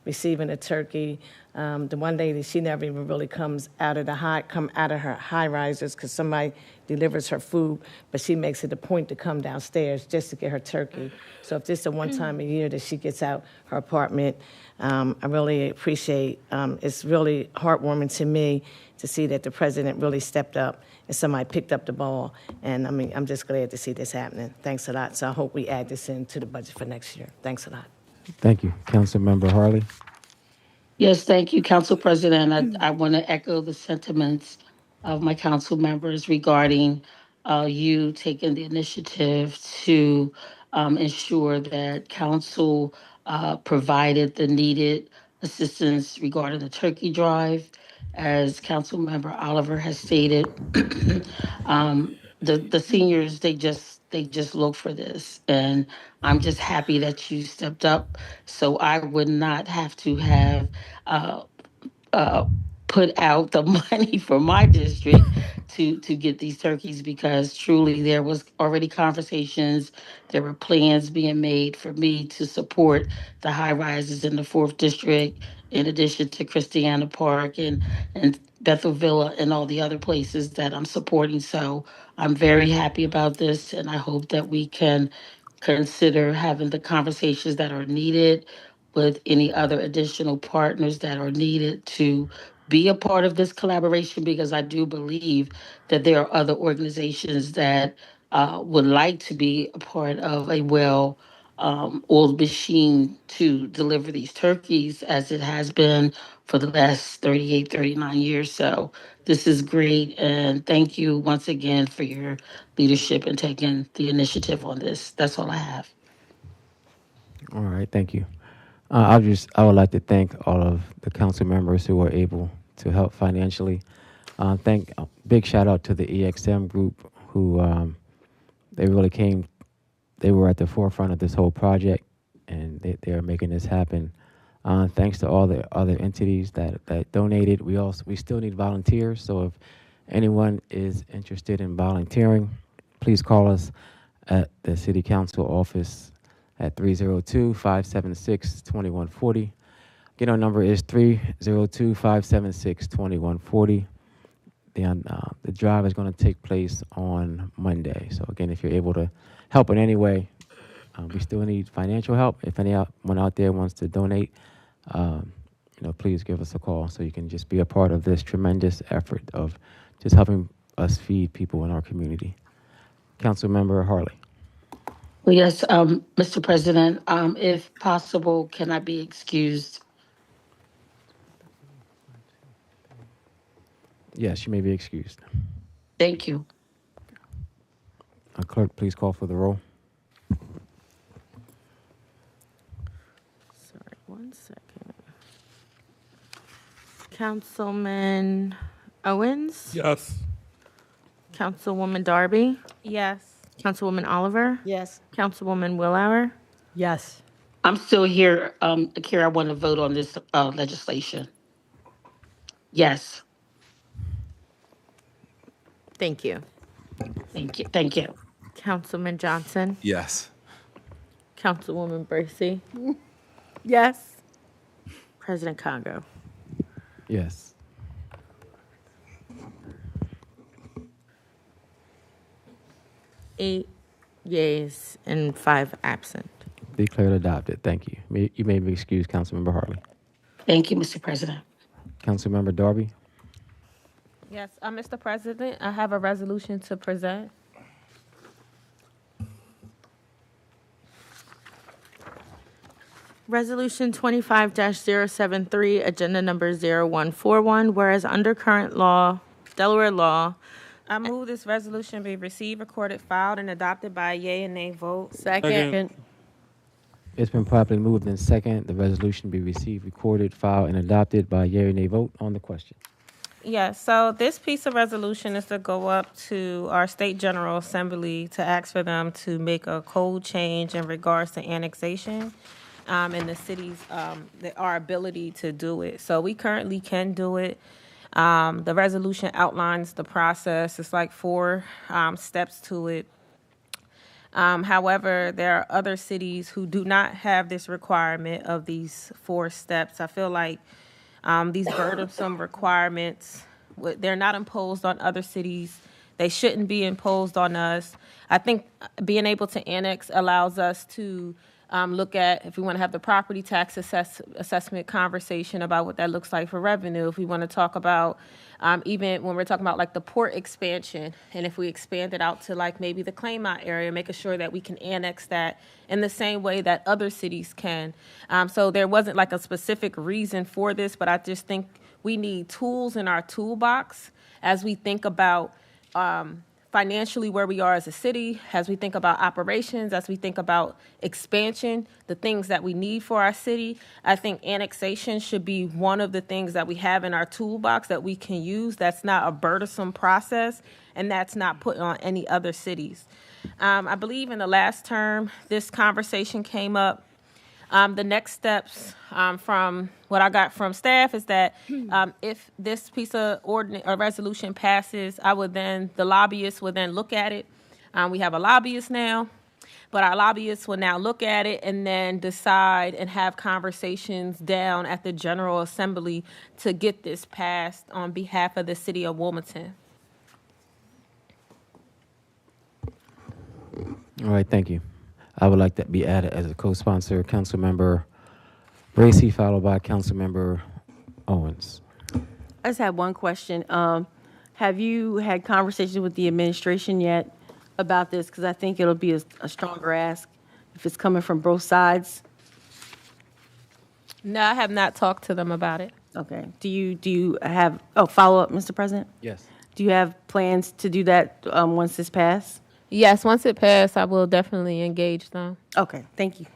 receiving a turkey. The one lady, she never even really comes out of her high risers because somebody delivers her food, but she makes it a point to come downstairs just to get her turkey. So if this is the one time a year that she gets out her apartment, I really appreciate. It's really heartwarming to me to see that the president really stepped up and somebody picked up the ball. And I'm just glad to see this happening. Thanks a lot. So I hope we add this into the budget for next year. Thanks a lot. Thank you. Councilmember Harley. Yes, thank you, Council President. I want to echo the sentiments of my council members regarding you taking the initiative to ensure that council provided the needed assistance regarding the turkey drive. As Council Member Oliver has stated, the seniors, they just look for this, and I'm just happy that you stepped up so I would not have to have put out the money for my district to get these turkeys, because truly there was already conversations, there were plans being made for me to support the high rises in the 4th district, in addition to Christiana Park and Bethel Villa and all the other places that I'm supporting. So I'm very happy about this, and I hope that we can consider having the conversations that are needed with any other additional partners that are needed to be a part of this collaboration, because I do believe that there are other organizations that would like to be a part of a oiled machine to deliver these turkeys, as it has been for the last 38, 39 years. So this is great, and thank you once again for your leadership and taking the initiative on this. That's all I have. All right, thank you. I would like to thank all of the council members who were able to help financially. Big shout out to the EXM group who they really came. They were at the forefront of this whole project, and they are making this happen. Thanks to all the other entities that donated. We still need volunteers, so if anyone is interested in volunteering, please call us at the City Council office at 302-576-2140. Again, our number is 302-576-2140. The drive is going to take place on Monday. So again, if you're able to help in any way, we still need financial help. If anyone out there wants to donate, please give us a call so you can just be a part of this tremendous effort of just helping us feed people in our community. Councilmember Harley. Well, yes, Mr. President, if possible, can I be excused? Yes, you may be excused. Thank you. Clerk, please call for the roll. Sorry, 1 second. Councilman Owens? Yes. Councilwoman Darby? Yes. Councilwoman Oliver? Yes. Councilwoman Willauer? Yes. I'm still here. Kira, I want to vote on this legislation. Yes. Thank you. Thank you. Thank you. Councilman Johnson? Yes. Councilwoman Bracy? Yes. President Congo? Yes. Eight yeas and 5 absent. Declared adopted. Thank you. You may be excused, Councilmember Hartley. Thank you, Mr. President. Councilmember Darby. Yes, Mr. President, I have a resolution to present. Resolution 25-073, agenda number 0141, whereas under current law, Delaware law, I move this resolution be received, recorded, filed, and adopted by a yea and nay vote. Second. It's been properly moved in second. The resolution be received, recorded, filed, and adopted by a yea or nay vote on the question. Yes, so this piece of resolution is to go up to our State General Assembly to ask for them to make a code change in regards to annexation and the city's, our ability to do it. So we currently can do it. The resolution outlines the process. It's like 4 steps to it. However, there are other cities who do not have this requirement of these 4 steps. I feel like these burdensome requirements, they're not imposed on other cities. They shouldn't be imposed on us. I think being able to annex allows us to look at, if we want to have the property tax assessment conversation about what that looks like for revenue, if we want to talk about even when we're talking about like the port expansion, and if we expand it out to like maybe the Claymont area, making sure that we can annex that in the same way that other cities can. So there wasn't like a specific reason for this, but I just think we need tools in our toolbox as we think about financially where we are as a city, as we think about operations, as we think about expansion, the things that we need for our city. I think annexation should be one of the things that we have in our toolbox that we can use. That's not a burdensome process, and that's not put on any other cities. I believe in the last term, this conversation came up. The next steps from what I got from staff is that if this piece of ordinance or resolution passes, the lobbyists would then look at it. We have a lobbyist now, but our lobbyists will now look at it and then decide and have conversations down at the General Assembly to get this passed on behalf of the city of Wilmington. All right, thank you. I would like that be added as a co-sponsor, Councilmember Bracy, followed by Councilmember Owens. I just have one question. Have you had conversations with the administration yet about this? Because I think it'll be a stronger ask if it's coming from both sides. No, I have not talked to them about it. Okay. Do you have follow up, Mr. President? Yes. Do you have plans to do that once this passed? Yes, once it passed, I will definitely engage them. Okay, thank you.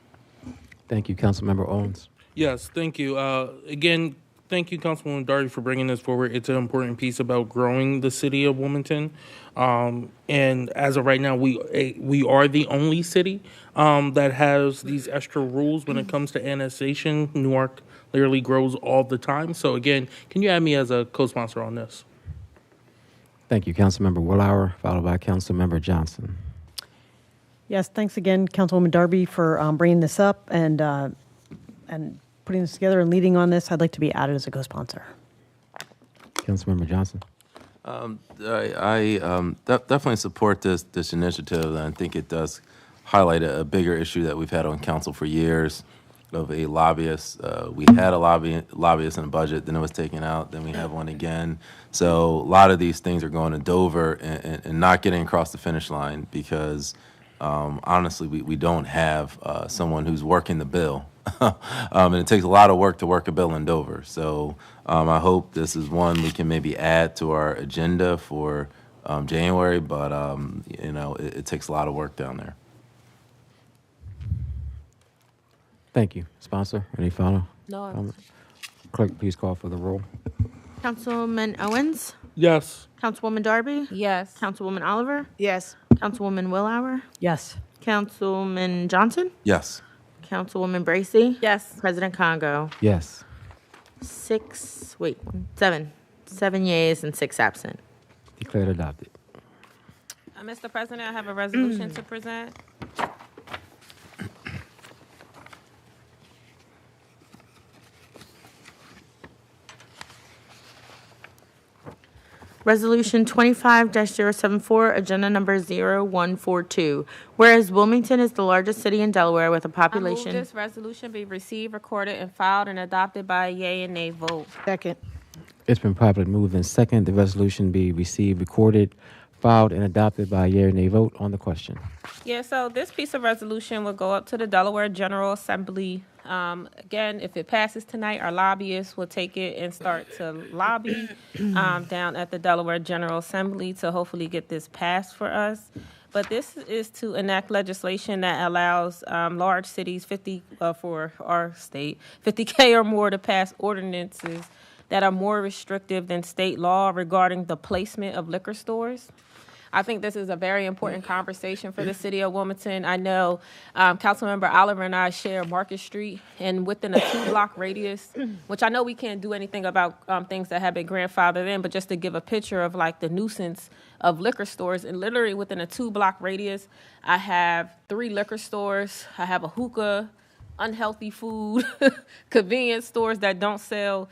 Thank you, Councilmember Owens. Yes, thank you. Again, thank you, Councilwoman Darby, for bringing this forward. It's an important piece about growing the city of Wilmington. And as of right now, we are the only city that has these extra rules when it comes to annexation. Newark literally grows all the time. So again, can you add me as a co-sponsor on this? Thank you, Councilmember Willauer, followed by Councilmember Johnson. Yes, thanks again, Councilwoman Darby, for bringing this up and putting this together and leading on this. I'd like to be added as a co-sponsor. Councilmember Johnson. I definitely support this initiative, and I think it does highlight a bigger issue that we've had on council for years of a lobbyist. We had a lobbyist in the budget, then it was taken out, then we have one again. So a lot of these things are going to Dover and not getting across the finish line because honestly, we don't have someone who's working the bill. And it takes a lot of work to work a bill in Dover. So I hope this is one we can maybe add to our agenda for January, but it takes a lot of work down there. Thank you. Sponsor, any final? No. comment? Clerk, please call for the roll. Councilman Owens? Yes. Councilwoman Darby? Yes. Councilwoman Oliver? Yes. Councilwoman Willauer? Yes. Councilman Johnson? Yes. Councilwoman Bracy? Yes. President Congo? Yes. 7. 7 yeas and 6 absent. Declared adopted. Mr. President, I have a resolution to present. Resolution 25-074, agenda number 0142. Whereas Wilmington is the largest city in Delaware with a I move population. this resolution be received, recorded, and filed and adopted by a yea and nay vote. Second. It's been properly moved and second. The resolution be received, recorded, filed, and adopted by a yea or nay vote on the question. Yeah, so this piece of resolution will go up to the Delaware General Assembly. Again, if it passes tonight, our lobbyists will take it and start to lobby down at the Delaware General Assembly to hopefully get this passed for us. But this is to enact legislation that allows large cities, 50 for our state, 50K or more, to pass ordinances that are more restrictive than state law regarding the placement of liquor stores. I think this is a very important conversation for the city of Wilmington. I know Councilmember Oliver and I share Market Street, and within a 2-block radius, which I know we can't do anything about things that have been grandfathered in, but just to give a picture of like the nuisance of liquor stores, and literally within a 2-block radius, I have 3 liquor stores. I have a hookah, unhealthy food, convenience stores that don't sell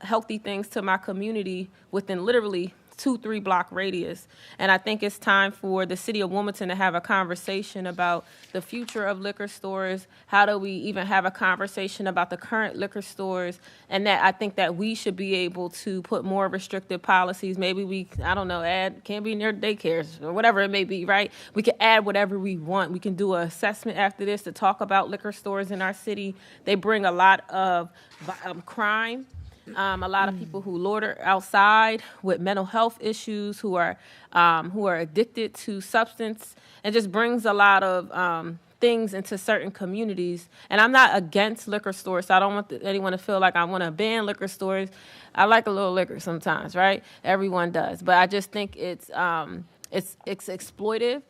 healthy things to my community within literally 2-3 block radius. And I think it's time for the city of Wilmington to have a conversation about the future of liquor stores. How do we even have a conversation about the current liquor stores? And that I think that we should be able to put more restrictive policies. Maybe we, can't be near daycares or whatever it may be, right? We can add whatever we want. We can do an assessment after this to talk about liquor stores in our city. They bring a lot of crime. A lot of people who loiter outside with mental health issues, who are addicted to substance, and just brings a lot of things into certain communities. And I'm not against liquor stores, so I don't want anyone to feel like I want to ban liquor stores. I like a little liquor sometimes, right? Everyone does, but I just think it's exploitive.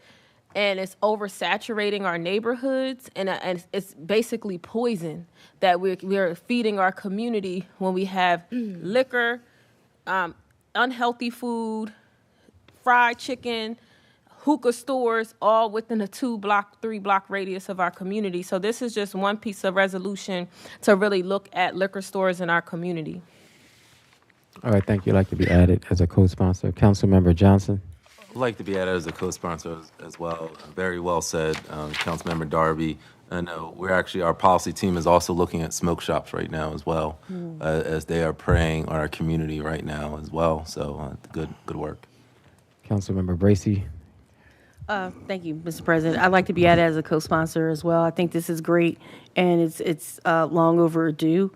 And it's oversaturating our neighborhoods, and it's basically poison that we're feeding our community when we have liquor, unhealthy food, fried chicken, hookah stores, all within a 2-block, 3-block radius of our community. So this is just one piece of resolution to really look at liquor stores in our community. All right, thank you. I'd like to be added as a co-sponsor. Councilmember Johnson. I'd like to be added as a co-sponsor as well. Very well said, Councilmember Darby. And our policy team is also looking at smoke shops right now as well, as they are preying on our community right now as well. So good work. Councilmember Bracy. Thank you, Mr. President. I'd like to be added as a co-sponsor as well. I think this is great, and it's long overdue.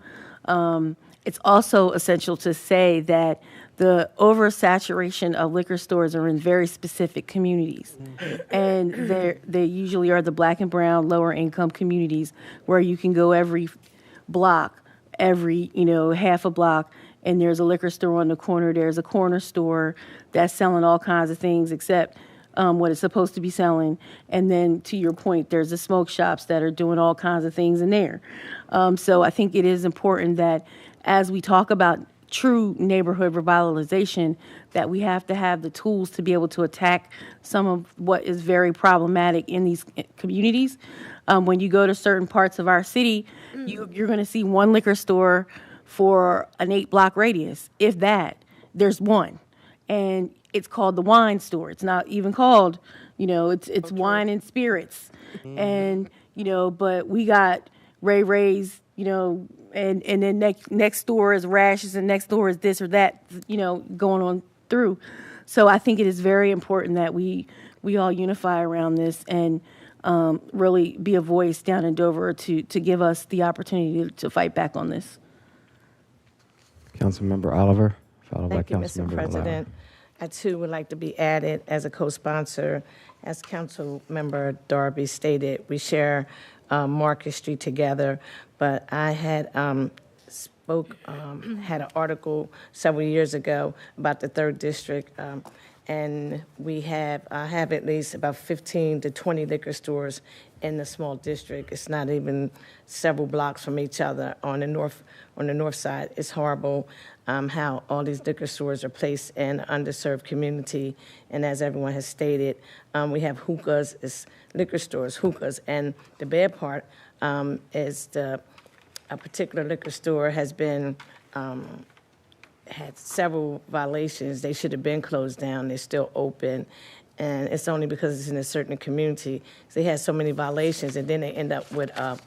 It's also essential to say that the oversaturation of liquor stores are in very specific communities. And they usually are the Black and brown, lower income communities where you can go every block, every half a block, and there's a liquor store on the corner. There's a corner store that's selling all kinds of things except what it's supposed to be selling. And then to your point, there's the smoke shops that are doing all kinds of things in there. So I think it is important that as we talk about true neighborhood revitalization, that we have to have the tools to be able to attack some of what is very problematic in these communities. When you go to certain parts of our city, you're going to see one liquor store for an 8-block radius, if that. There's one, and it's called the wine store. It's not even called, it's wine and spirits, and but we got Ray's, and then next door is Rashes, and next door is this or that, going on through. So I think it is very important that we all unify around this and really be a voice down in Dover to give us the opportunity to fight back on this. Councilmember Oliver, followed Thank you, by Mr. Councilmember President. I too would like to be added as a co-sponsor. As Councilmember Darby stated, we share Market Street together, but I had had an article several years ago about the 3rd District, and I have at least about 15 to 20 liquor stores in the small district. It's not even several blocks from each other on the north side. It's horrible how all these liquor stores are placed in an underserved community. And as everyone has stated, we have hookahs, it's liquor stores, hookahs. And the bad part is a particular liquor store has been had several violations. They should have been closed down. They're still open. And it's only because it's in a certain community. They had so many violations, and then they end up with a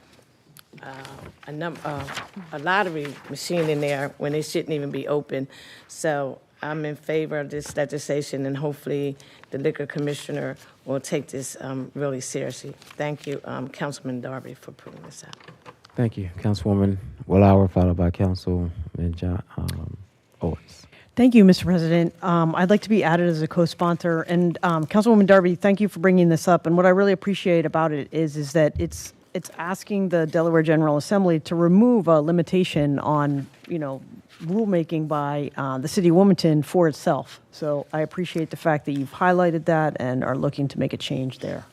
lottery machine in there when they shouldn't even be open. So I'm in favor of this legislation, and hopefully the liquor commissioner will take this really seriously. Thank you, Councilman Darby, for putting this out. Thank you, Councilwoman Willauer, followed by Councilman Owens. Thank you, Mr. President. I'd like to be added as a co-sponsor. And Councilwoman Darby, thank you for bringing this up. And what I really appreciate about it is that it's asking the Delaware General Assembly to remove a limitation on, rulemaking by the city of Wilmington for itself. So I appreciate the fact that you've highlighted that and are looking to make a change there.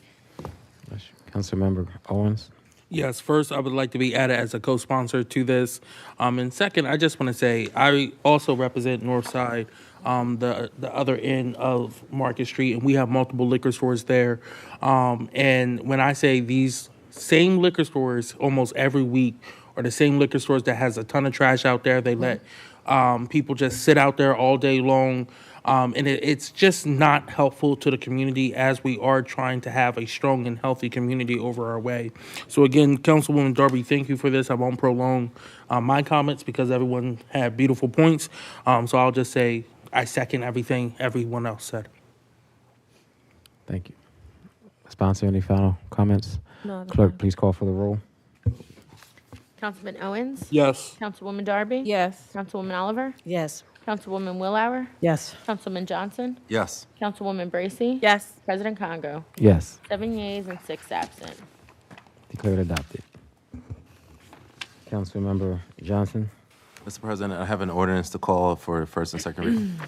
Councilmember Owens. Yes, first, I would like to be added as a co-sponsor to this. And second, I just want to say I also represent Northside, the other end of Market Street, and we have multiple liquor stores there. And when I say these same liquor stores almost every week are the same liquor stores that has a ton of trash out there, they let people just sit out there all day long. And it's just not helpful to the community as we are trying to have a strong and healthy community over our way. So again, Councilwoman Darby, thank you for this. I won't prolong my comments because everyone had beautiful points. So I'll just say I second everything everyone else said. Thank you. Sponsor, any final comments? No. Clerk, please call for the roll. Councilman Owens? Yes. Councilwoman Darby? Yes. Councilwoman Oliver? Yes. Councilwoman Willauer? Yes. Councilman Johnson? Yes. Councilwoman Bracy? Yes. President Congo? Yes. 7 yeas and 6 absent. Declared adopted. Councilmember Johnson. Mr. President, I have an ordinance to call for first and second reading.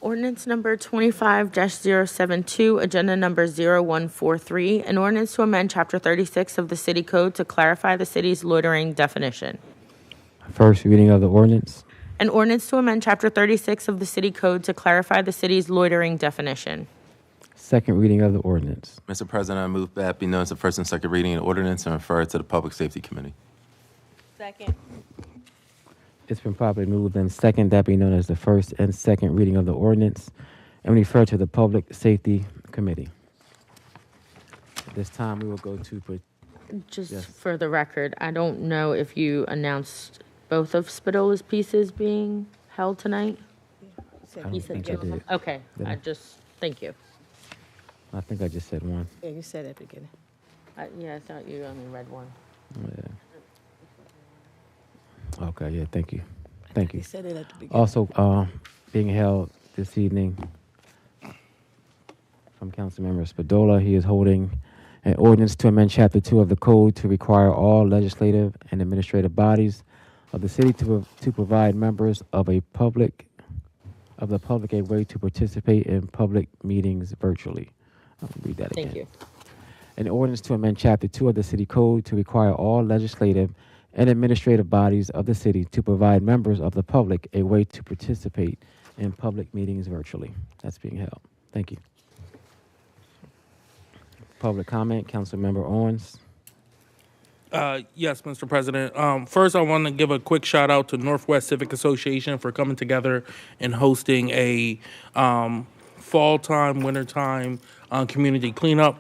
Ordinance number 25-072, agenda number 0143, an ordinance to amend Chapter 36 of the City Code to clarify the city's loitering definition. First reading of the ordinance. An ordinance to amend Chapter 36 of the City Code to clarify the city's loitering definition. Second reading of the ordinance. Mr. President, I move that be known as the first and second reading of the ordinance and refer it to the Public Safety Committee. Second. It's been properly moved and second that be known as the first and second reading of the ordinance and refer to the Public Safety Committee. At this time, we will go to... Just for the record, I don't know if you announced both of Spadola's pieces being held tonight? I don't think I did. Okay, Did I? Thank you. I think I just said one. Yeah, you said at the beginning. Yeah, I thought you only read one. Yeah. Okay, yeah, thank you. Thank you. You said it at the beginning. Also, being held this evening from Councilmember Spadola, he is holding an ordinance to amend Chapter 2 of the Code to require all legislative and administrative bodies of the city to provide members of the public a way to participate in public meetings virtually. I'll read that again. Thank you. An ordinance to amend Chapter 2 of the City Code to require all legislative and administrative bodies of the city to provide members of the public a way to participate in public meetings virtually. That's being held. Thank you. Public comment, Councilmember Owens. Yes, Mr. President. First, I want to give a quick shout out to Northwest Civic Association for coming together and hosting a fall time, winter time community cleanup.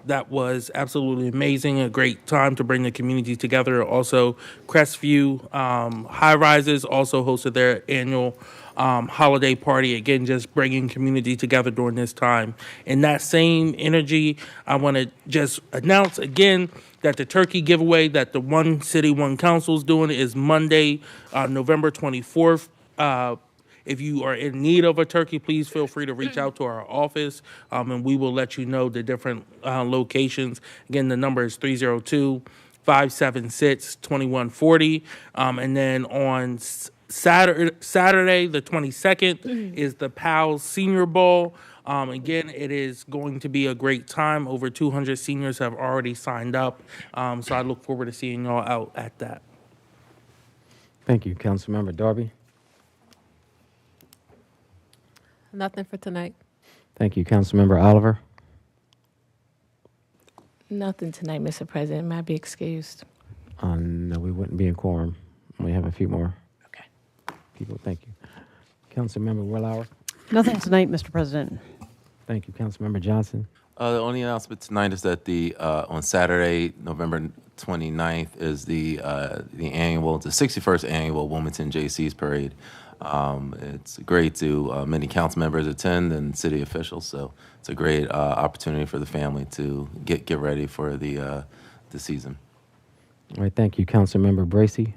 that was absolutely amazing, a great time to bring the community together. Also, Crestview High Rises also hosted their annual holiday party, again, just bringing community together during this time. In that same energy, I want to just announce again that the turkey giveaway that the One City, One Council is doing is Monday, November 24th. If you are in need of a turkey, please feel free to reach out to our office, and we will let you know the different locations. Again, the number is 302-576-2140. And then on Saturday, the 22nd, is the PALS Senior Ball. Again, it is going to be a great time. Over 200 seniors have already signed up, so I look forward to seeing y'all out at that. Thank you, Councilmember Darby. Nothing for tonight. Thank you, Councilmember Oliver. Nothing tonight, Mr. President. Might be excused. No, we wouldn't be in quorum. We have a few more people. Thank you. Councilmember Willauer. Nothing tonight, Mr. President. Thank you, Councilmember Johnson. The only announcement tonight is that on Saturday, November 29th, is the 61st annual Wilmington JC's Parade. It's great to many council members attend and city officials, so it's a great opportunity for the family to get ready for the season. All right, thank you, Councilmember Bracy.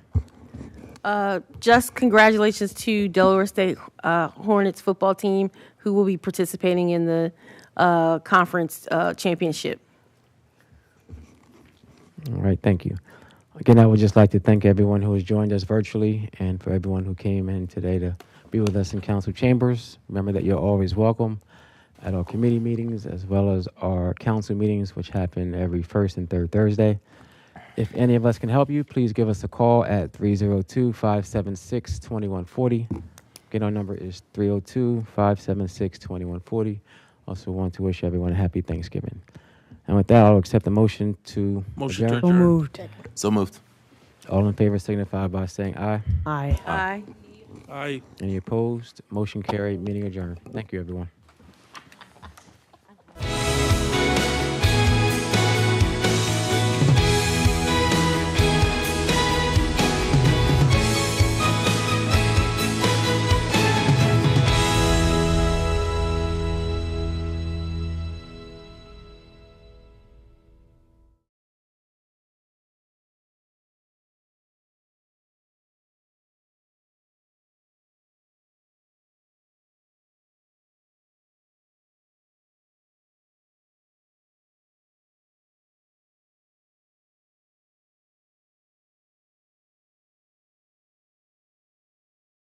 Just congratulations to Delaware State Hornets football team who will be participating in the conference championship. All right, thank you. Again, I would just like to thank everyone who has joined us virtually and for everyone who came in today to be with us in council chambers. Remember that you're always welcome at our committee meetings as well as our council meetings, which happen every first and third Thursday. If any of us can help you, please give us a call at 302-576-2140. Again, our number is 302-576-2140. Also want to wish everyone a happy Thanksgiving. And with that, I'll accept the motion to adjourn. So moved. So moved. All in favor signify by saying aye. Aye. Aye. Aye. Any opposed? Motion carried. Meeting adjourned. Thank you, everyone.